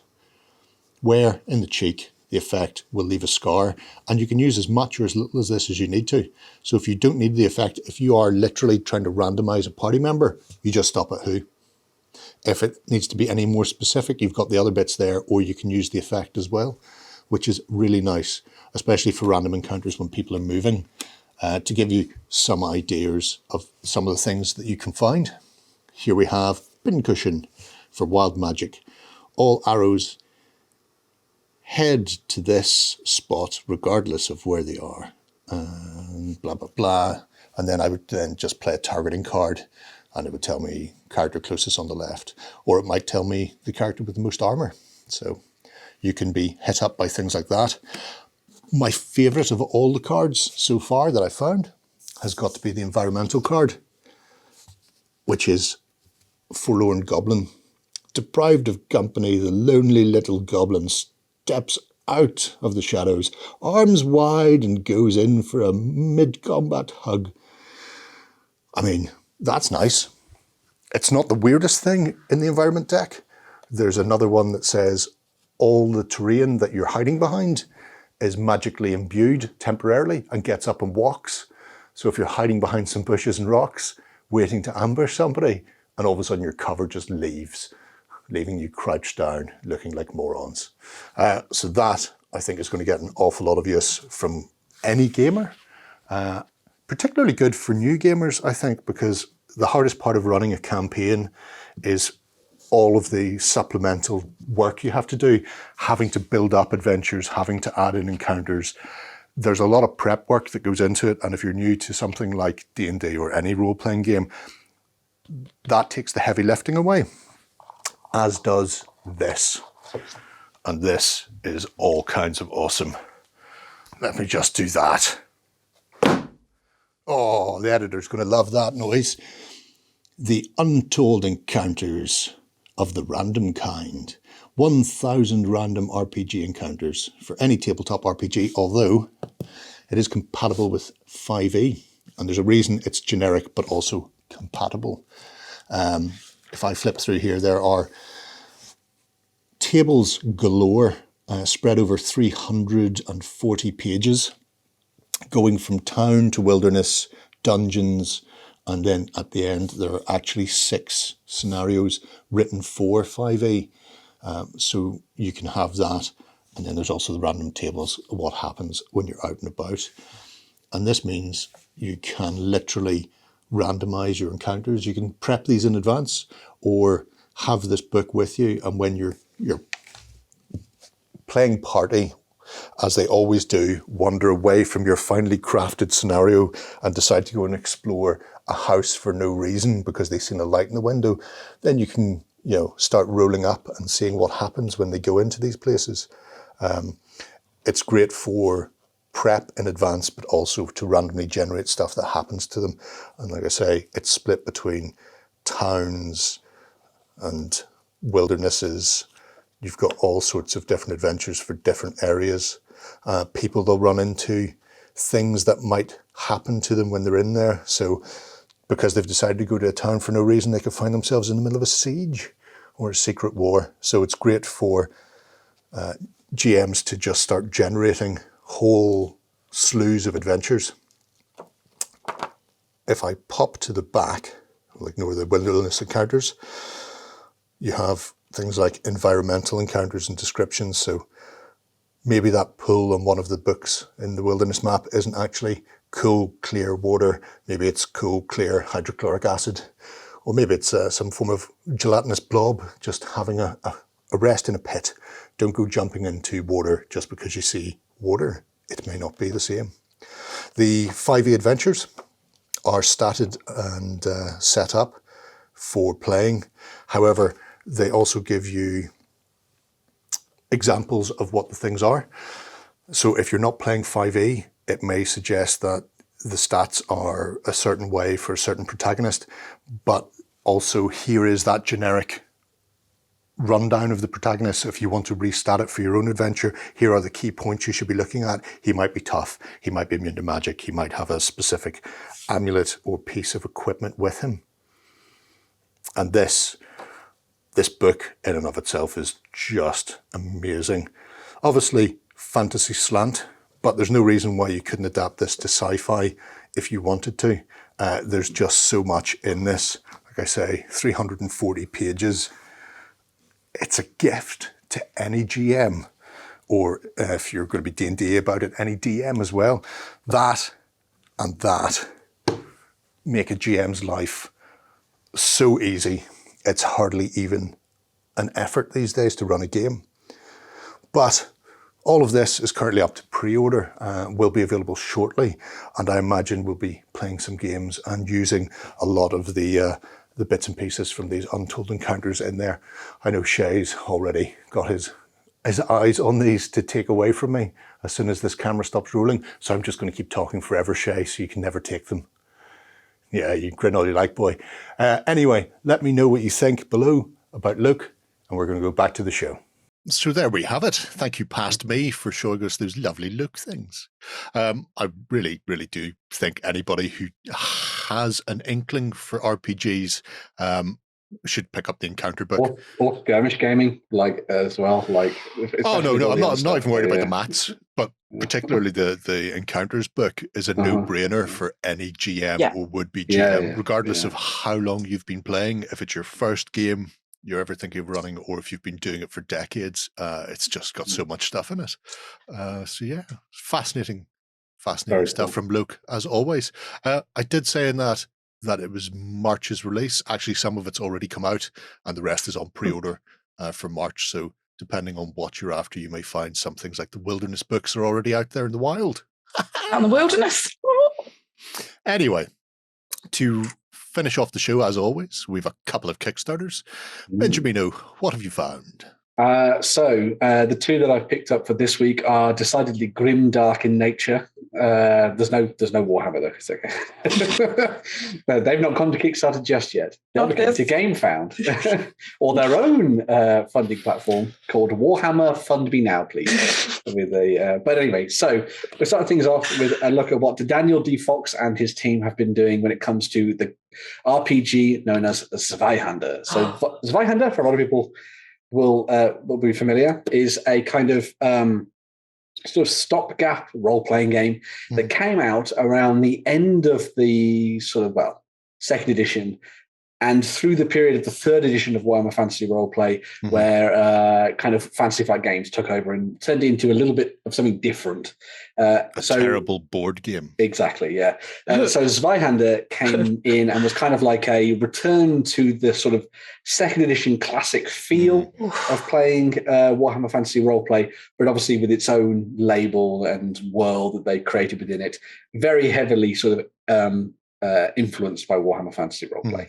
Speaker 1: where in the cheek the effect will leave a scar, and you can use as much or as little as this as you need to. So if you don't need the effect, if you are literally trying to randomize a party member, you just stop at who. If it needs to be any more specific, you've got the other bits there, or you can use the effect as well, which is really nice, especially for random encounters when people are moving, to give you some ideas of some of the things that you can find. Here we have pincushion for wild magic. All arrows head to this spot regardless of where they are, and blah blah blah. And then I would then just play a targeting card and it would tell me character closest on the left, or it might tell me the character with the most armor. So you can be hit up by things like that. My favorite of all the cards so far that I found has got to be the environmental card, which is Forlorn Goblin. Deprived of company, the lonely little goblin steps out of the shadows, arms wide, and goes in for a mid-combat hug. I mean, that's nice. It's not the weirdest thing in the environment deck. There's another one that says all the terrain that you're hiding behind is magically imbued temporarily and gets up and walks. So if you're hiding behind some bushes and rocks, waiting to ambush somebody, and all of a sudden your cover just leaves, leaving you crouched down looking like morons. So that, I think, is going to get an awful lot of use from any gamer. Particularly good for new gamers, I think, because the hardest part of running a campaign is all of the supplemental work you have to do, having to build up adventures, having to add in encounters, There's a lot of prep work that goes into it, and if you're new to something like D&D or any role-playing game, that takes the heavy lifting away, as does this. And this is all kinds of awesome. Let me just do that. Oh, the editor's going to love that noise. The Untold Encounters of the Random Kind. 1,000 random RPG encounters for any tabletop RPG, although it is compatible with 5e. And there's a reason it's generic, but also compatible. If I flip through here, there are tables galore, spread over 340 pages, going from town to wilderness, dungeons, and then at the end there are actually 6 scenarios written for 5e. So you can have that, and then there's also the random tables of what happens when you're out and about. And this means you can literally randomize your encounters. You can prep these in advance or have this book with you, and when you're playing party, as they always do, wander away from your finely crafted scenario and decide to go and explore a house for no reason because they've seen a light in the window, then you can, start rolling up and seeing what happens when they go into these places. It's great for prep in advance, but also to randomly generate stuff that happens to them. And like I say, it's split between towns and wildernesses. You've got all sorts of different adventures for different areas. People they'll run into, things that might happen to them when they're in there. So because they've decided to go to a town for no reason, they could find themselves in the middle of a siege or a secret war. So it's great for GMs to just start generating whole slews of adventures. If I pop to the back, I'll ignore the wilderness encounters, you have things like environmental encounters and descriptions. So maybe that pool on one of the books in the wilderness map isn't actually cool, clear water. Maybe it's cool, clear hydrochloric acid. Or maybe it's some form of gelatinous blob, just having a rest in a pit. Don't go jumping into water just because you see water. It may not be the same. The 5e adventures are statted and set up for playing. However, they also give you examples of what the things are. So if you're not playing 5e, it may suggest that the stats are a certain way for a certain protagonist, but also here is that generic rundown of the protagonist. If you want to restat it for your own adventure, here are the key points you should be looking at. He might be tough, he might be immune to magic, he might have a specific amulet or piece of equipment with him. And this book in and of itself is just amazing. Obviously fantasy slant, but there's no reason why you couldn't adapt this to sci-fi if you wanted to. There's just so much in this. Like I say, 340 pages. It's a gift to any GM, or if you're going to be D&D about it, any DM as well. That and that make a GM's life so easy. It's hardly even an effort these days to run a game. But all of this is currently up to pre-order, will be available shortly, and I imagine we'll be playing some games and using a lot of the bits and pieces from these Untold Encounters in there. I know Shay's already got his eyes on these to take away from me as soon as this camera stops rolling, so I'm just going to keep talking forever, Shay, so you can never take them. Yeah, you grin all you like, boy. Anyway, let me know what you think below about Loke, and we're going to go back to the show.
Speaker 5: So there we have it. Thank you, Past Me, for showing us those lovely Loke things. I really, really do think anybody who has an inkling for RPGs should pick up the Encounter book.
Speaker 4: Or skirmish gaming, as well.
Speaker 5: Oh no, I'm not even worried about the mats, but particularly the Encounters book is a no-brainer for any GM or would-be GM, regardless of how long you've been playing. If it's your first game you're ever thinking of running, or if you've been doing it for decades, it's just got so much stuff in it. So yeah, fascinating stuff from Luke, as always. I did say in that it was March's release. Actually, some of it's already come out, and the rest is on pre-order for March. So depending on what you're after, you may find some things like the Wilderness books are already out there in the wild.
Speaker 3: Out in the wilderness.
Speaker 1: Anyway, to finish off the show, as always, we've a couple of Kickstarters. Benjamino, what have you found?
Speaker 4: So the two that I've picked up for this week are decidedly grim, dark in nature. There's no Warhammer though. It's okay. No, they've not gone to Kickstarter just yet. They'll be going to GameFound or their own funding platform called Warhammer Fund Me Now, please. But anyway, so we're starting things off with a look at what Daniel D. Fox and his team have been doing when it comes to the RPG known as Zweihander. So Zweihander, for a lot of people, will be familiar, is a kind of sort of stopgap role-playing game that came out around the end of the sort of, second edition and through the period of the third edition of Warhammer Fantasy Roleplay, where kind of Fantasy Flight Games took over and turned it into a little bit of something different.
Speaker 1: A terrible board game.
Speaker 4: Exactly, yeah. So Zweihander came in and was kind of like a return to the sort of second edition classic feel of playing Warhammer Fantasy Roleplay, but obviously with its own label and world that they created within it, very heavily sort of influenced by Warhammer Fantasy Roleplay.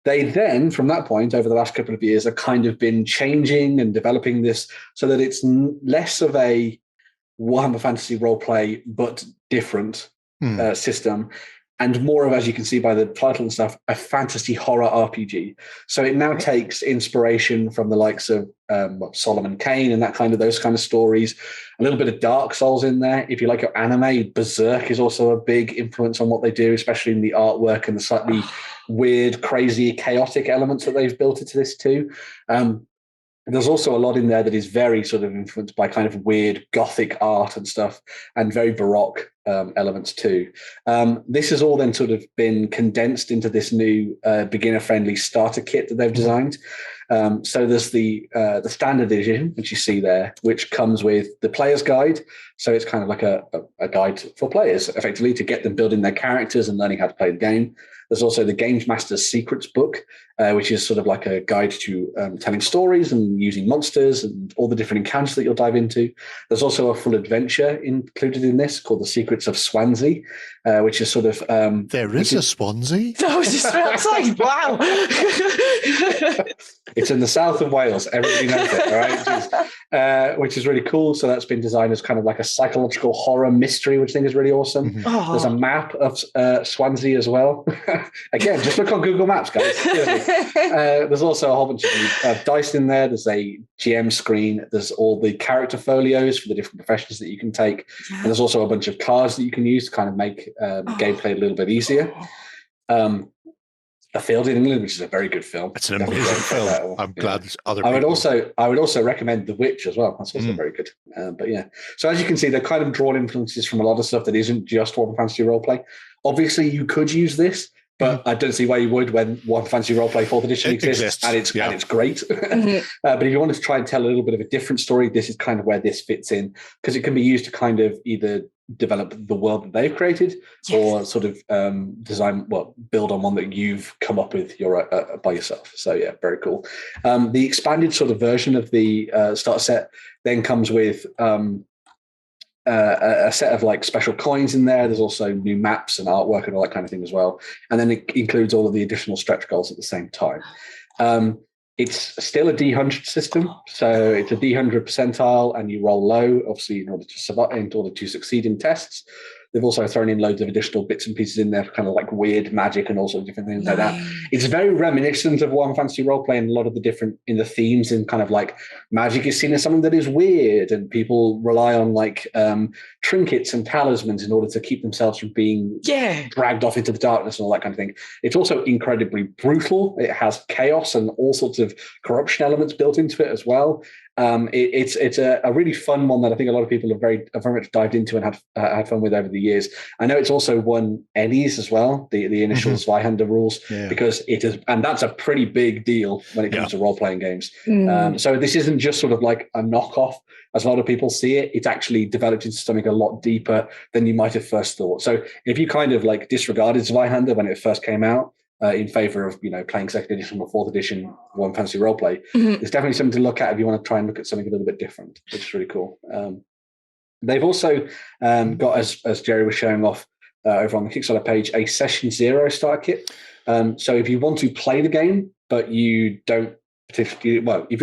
Speaker 4: They then, from that point, over the last couple of years, have kind of been changing and developing this so that it's less of a Warhammer Fantasy Roleplay, but different system, and more of, as you can see by the title and stuff, a fantasy horror RPG. So it now takes inspiration from the likes of Solomon Kane and those kind of stories. A little bit of Dark Souls in there. If you like your anime, Berserk is also a big influence on what they do, especially in the artwork and the slightly weird, crazy, chaotic elements that they've built into this too. There's also a lot in there that is very sort of influenced by kind of weird Gothic art and stuff, and very Baroque elements too. This has all then sort of been condensed into this new beginner-friendly starter kit that they've designed. So there's the standard edition, which you see there, which comes with the player's guide. So it's kind of like a guide for players, effectively, to get them building their characters and learning how to play the game. There's also the Games Master's Secrets book, which is sort of like a guide to telling stories and using monsters and all the different encounters that you'll dive into. There's also a full adventure included in this called The Secrets of Swansea, which is sort of...
Speaker 1: there is a Swansea?
Speaker 3: I was just about to say, wow.
Speaker 4: It's in the south of Wales. Everybody knows it, all right? Which is really cool. So that's been designed as kind of like a psychological horror mystery, which I think is really awesome. There's a map of Swansea as well. Again, just look on Google Maps, guys. There's also a whole bunch of dice in there. There's a GM screen. There's all the character folios for the different professions that you can take. And there's also a bunch of cards that you can use to kind of make gameplay a little bit easier. A Field in England, which is a very good film.
Speaker 1: It's an amazing film. I'm glad other
Speaker 4: I
Speaker 1: people...
Speaker 4: would also recommend The Witch as well. That's also very good. But yeah. So as you can see, they're kind of drawn influences from a lot of stuff that isn't just Warhammer Fantasy Roleplay. Obviously, you could use this, but I don't see why you would when Warhammer Fantasy Roleplay 4th edition exists. And it's great. But if you wanted to try and tell a little bit of a different story, this is kind of where this fits in, because it can be used to kind of either develop the world that they've created or sort of build on one that you've come up with by yourself. So yeah, very cool. The expanded sort of version of the starter set then comes with a set of like special coins in there. There's also new maps and artwork and all that kind of thing as well. And then it includes all of the additional stretch goals at the same time. It's still a D100 system, so it's a D100 percentile, and you roll low, obviously, in order to survive, in order to succeed in tests. They've also thrown in loads of additional bits and pieces in there, kind of like weird magic and all sorts of different things like that. It's very reminiscent of Warhammer Fantasy Roleplay and a lot of the themes, and kind of like magic is seen as something that is weird, and people rely on like trinkets and talismans in order to keep themselves from being dragged off into the darkness and all that kind of thing. It's also incredibly brutal. It has chaos and all sorts of corruption elements built into it as well. It's a really fun one that I think a lot of people have very much dived into and had fun with over the years. I know it's also won Ennies as well, the initial Zweihander rules, because it is, and that's a pretty big deal when it comes to role-playing games. So this isn't just sort of like a knockoff, as a lot of people see it. It's actually developed into something a lot deeper than you might have first thought. So if you kind of like disregarded Zweihander when it first came out, in favor of playing second edition or fourth edition Warhammer Fantasy Roleplay, it's definitely something to look at if you want to try and look at something a little bit different, which is really cool. They've also got, as Jerry was showing off over on the Kickstarter page, a Session 0 starter kit. So if you want to play the game, but you don't particularly, well, if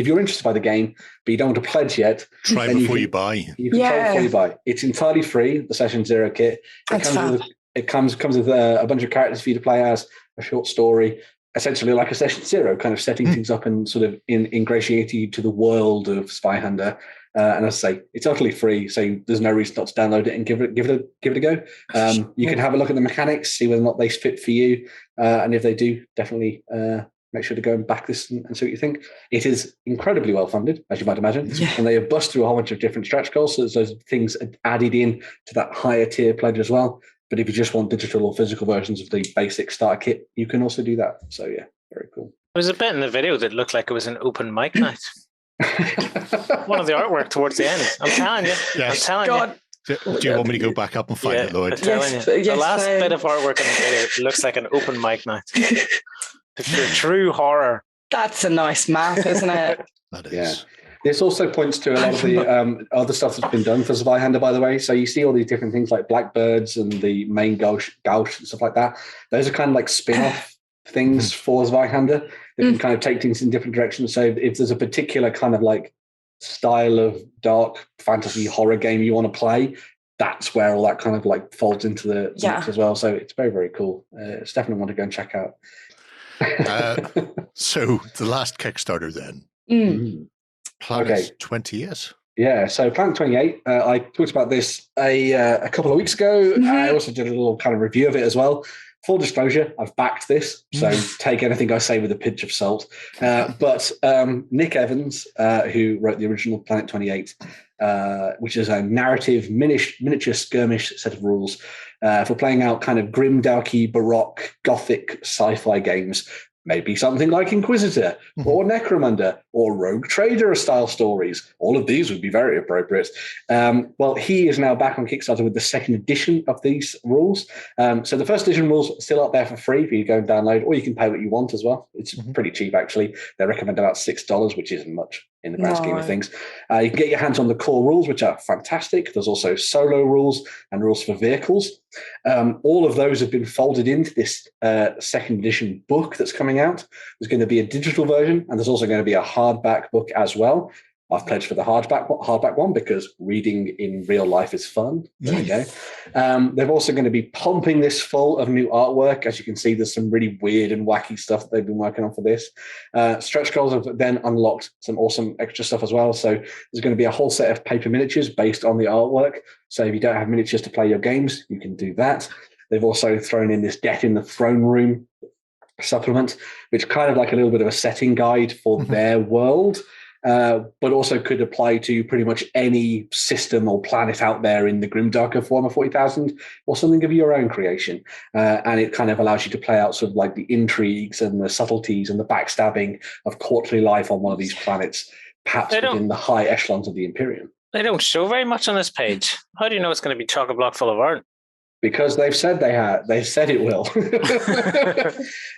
Speaker 4: you're interested by the game, but you don't want to pledge yet,
Speaker 1: try before you buy.
Speaker 4: You can try before you buy. It's entirely free, the Session 0 kit. It comes with a bunch of characters for you to play as, a short story, essentially like a Session 0, kind of setting things up and sort of ingratiating you to the world of Zweihander. And as I say, it's utterly free, so there's no reason not to download it and give it a go. You can have a look at the mechanics, see whether or not they fit for you, and if they do, definitely make sure to go and back this and see what you think. It is incredibly well funded, as you might imagine, and they have bust through a whole bunch of different stretch goals, so there's those things added in to that higher tier pledge as well. But if you just want digital or physical versions of the basic starter kit, you can also do that. So yeah, very cool.
Speaker 2: There was a bit in the video that looked like it was an open mic night. One of the artwork towards the end. I'm telling you. Yes. I'm telling you.
Speaker 1: Do you want me to go back up and find it, Lloyd?
Speaker 2: I'm telling you. The last bit of artwork in the video looks like an open mic night. The true horror.
Speaker 3: That's a nice map, isn't it?
Speaker 1: That is.
Speaker 4: Yeah. This also points to a lot of the other stuff that's been done for Zweihander, by the way. So you see all these different things like blackbirds and the main gauche and stuff like that. Those are kind of like spin-off things for Zweihander. They can kind of take things in different directions. So if there's a particular kind of like style of dark fantasy horror game you want to play, that's where all that kind of like folds into the mix as well. So it's very, very cool. It's definitely one to go and check out.
Speaker 1: So the last Kickstarter then. Planet 28.
Speaker 4: Yeah, so Planet 28, I talked about this a couple of weeks ago. I also did a little kind of review of it as well. Full disclosure, I've backed this, so take anything I say with a pinch of salt. But Nick Evans, who wrote the original Planet 28, which is a narrative miniature skirmish set of rules for playing out kind of grimdarky, baroque, gothic sci-fi games. Maybe something like Inquisitor or Necromunda or Rogue Trader style stories. All of these would be very appropriate. Well, he is now back on Kickstarter with the second edition of these rules. So the first edition rules are still up there for free for you to go and download, or you can pay what you want as well. It's pretty cheap, actually. They recommend about $6, which isn't much in the grand scheme of things. You can get your hands on the core rules, which are fantastic. There's also solo rules and rules for vehicles. All of those have been folded into this second edition book that's coming out. There's going to be a digital version, and there's also going to be a hardback book as well. I've pledged for the hardback one because reading in real life is fun. There we go. They're also going to be pumping this full of new artwork. As you can see, there's some really weird and wacky stuff that they've been working on for this. Stretch goals have then unlocked some awesome extra stuff as well. So there's going to be a whole set of paper miniatures based on the artwork. So if you don't have miniatures to play your games, you can do that. They've also thrown in this Death in the Throne Room supplement, which kind of like a little bit of a setting guide for their world. But also could apply to pretty much any system or planet out there in the grimdarker form of 40,000 or something of your own creation. And it kind of allows you to play out sort of like the intrigues and the subtleties and the backstabbing of courtly life on one of these planets, perhaps within the high echelons of the Imperium.
Speaker 2: They don't show very much on this page. How do you know it's going to be chock-a-block full of art?
Speaker 4: Because they've said they've said it will.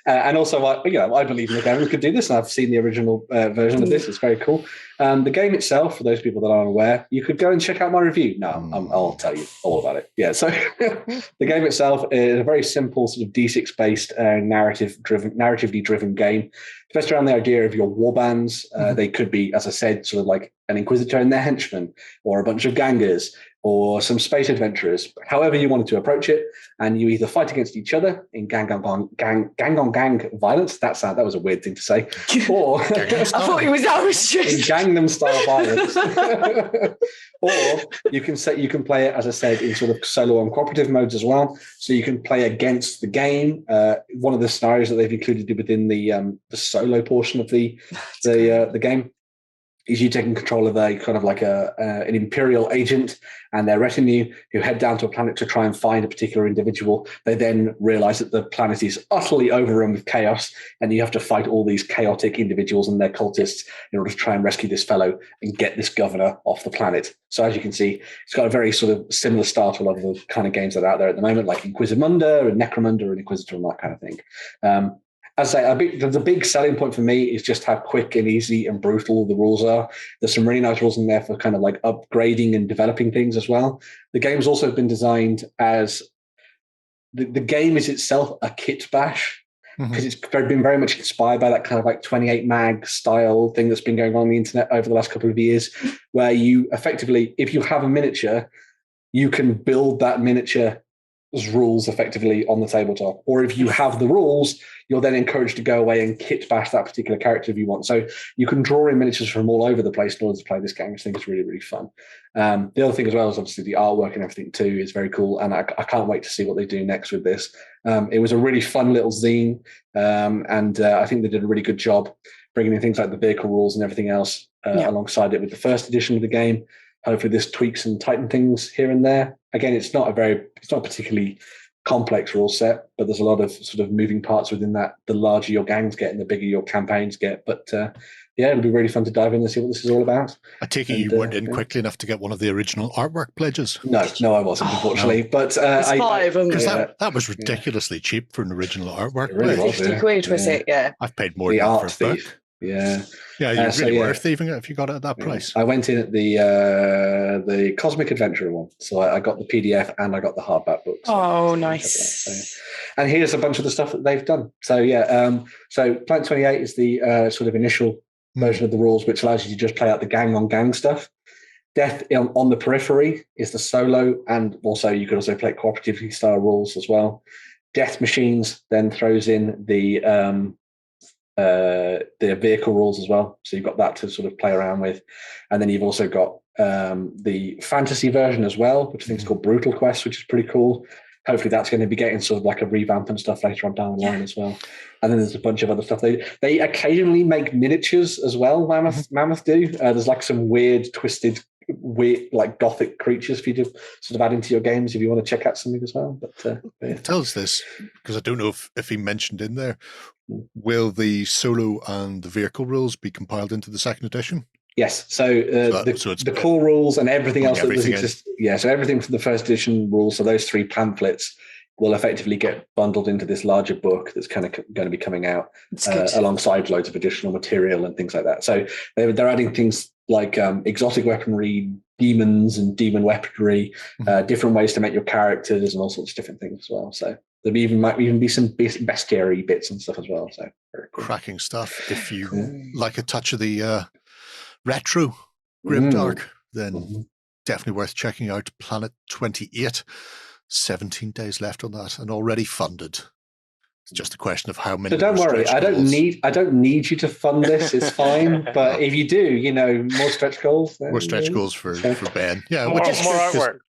Speaker 4: And also, I believe Nick Evans could do this, and I've seen the original version of this. It's very cool. The game itself, for those people that aren't aware, you could go and check out my review. No, I'll tell you all about it. Yeah, so the game itself is a very simple sort of D6-based narratively driven game. Based around the idea of your warbands. They could be, as I said, sort of like an Inquisitor and their henchmen, or a bunch of gangers, or some space adventurers, however you wanted to approach it. And you either fight against each other in gang on gang violence. That was a weird thing to say. Or
Speaker 3: I thought it was
Speaker 4: in Gangnam style violence. Or you can play it, as I said, in sort of solo and cooperative modes as well. So you can play against the game. One of the scenarios that they've included within the solo portion of the game is you taking control of a kind of like an Imperial agent and their retinue who head down to a planet to try and find a particular individual. They then realize that the planet is utterly overrun with chaos, and you have to fight all these chaotic individuals and their cultists in order to try and rescue this fellow and get this governor off the planet. So as you can see, it's got a very sort of similar style to a lot of the kind of games that are out there at the moment, like Inquisimunda and Necromunda and Inquisitor and that kind of thing. as I say, the big selling point for me is just how quick and easy and brutal the rules are. There's some really nice rules in there for kind of like upgrading and developing things as well. The game's also been designed as the game is itself a kit bash, because it's been very much inspired by that kind of like 28 mag style thing that's been going on the internet over the last couple of years, where you effectively, if you have a miniature, you can build that miniature's rules effectively on the tabletop. Or if you have the rules, you're then encouraged to go away and kit bash that particular character if you want. So you can draw in miniatures from all over the place in order to play this game, which I think is really, really fun. The other thing as well is obviously the artwork and everything too is very cool. And I can't wait to see what they do next with this. It was a really fun little zine. And I think they did a really good job bringing in things like the vehicle rules and everything else alongside it with the first edition of the game. Hopefully this tweaks and tightens things here and there. Again, it's not a particularly complex rule set, but there's a lot of sort of moving parts within that. The larger your gangs get and the bigger your campaigns get. But it'll be really fun to dive in and see what this is all about.
Speaker 1: I take it you weren't in quickly enough to get one of the original artwork pledges?
Speaker 4: No, I wasn't, unfortunately. No. But
Speaker 1: because that was ridiculously cheap for an original artwork.
Speaker 4: It really was,
Speaker 3: 50 quid was it? Yeah.
Speaker 1: I've paid more
Speaker 4: the
Speaker 1: than
Speaker 4: art
Speaker 1: for a book.
Speaker 4: thief. Yeah,
Speaker 1: you really were thieving it if you got it at that price.
Speaker 4: I went in at the Cosmic Adventurer one, so I got the PDF and I got the hardback book. So
Speaker 3: oh, nice!
Speaker 4: And here's a bunch of the stuff that they've done. So so Planet 28 is the sort of initial version of the rules, which allows you to just play out the gang on gang stuff. Death on the Periphery is the solo, and also you could also play cooperatively style rules as well. Death Machines then throws in the vehicle rules as well, so you've got that to sort of play around with. And then you've also got the fantasy version as well, which I think is called Brutal Quest, which is pretty cool. Hopefully that's going to be getting sort of like a revamp and stuff later on down the line as well. And then there's a bunch of other stuff. They occasionally make miniatures as well. Mammoth do. There's like some weird like gothic creatures for you to sort of add into your games if you want to check out something as well. But
Speaker 1: tell us this, because I don't know if he mentioned in there, will the solo and the vehicle rules be compiled into the second edition?
Speaker 4: Yes. So the core rules and everything else that does exist. Yeah. So everything from the first edition rules, so those 3 pamphlets will effectively get bundled into this larger book that's kind of going to be coming out alongside loads of additional material and things like that. So they're adding things like exotic weaponry, demons and demon weaponry, different ways to make your characters and all sorts of different things as well. So there might even be some bestiary bits and stuff as well. So very cool.
Speaker 1: Cracking stuff. If you like a touch of the retro grimdark, then definitely worth checking out Planet 28. 17 days left on that and already funded. It's just a question of how many.
Speaker 4: So don't worry, I don't need you to fund this. It's fine. But if you do, more stretch goals.
Speaker 1: More stretch goals for Ben. Yeah,
Speaker 2: more artwork.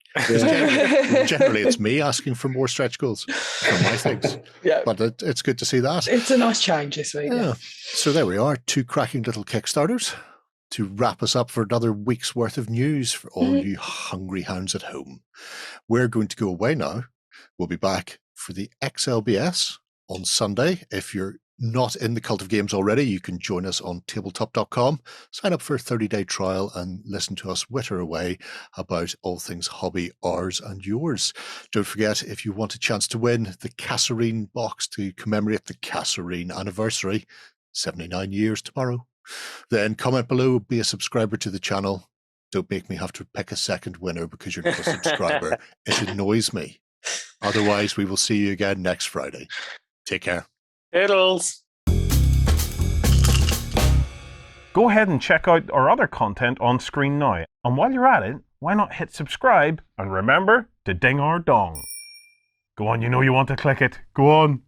Speaker 1: Generally, it's me asking for more stretch goals for my things. Yeah, but it's good to see that.
Speaker 3: It's a nice change this week.
Speaker 1: Yeah. So there we are, 2 cracking little Kickstarters to wrap us up for another week's worth of news for all you hungry hounds at home. We're going to go away now. We'll be back for the XLBS on Sunday. If you're not in the Cult of Games already, you can join us on tabletop.com, sign up for a 30-day trial and listen to us witter away about all things hobby, ours and yours. Don't forget, if you want a chance to win the Kasserine box to commemorate the Kasserine anniversary, 79 years tomorrow, then comment below, be a subscriber to the channel. Don't make me have to pick a second winner because you're not a subscriber. It annoys me. Otherwise, we will see you again next Friday. Take care.
Speaker 2: Toodles.
Speaker 6: Go ahead and check out our other content on screen now. And while you're at it, why not hit subscribe and remember to ding our dong. Go on, you know you want to click it. Go on.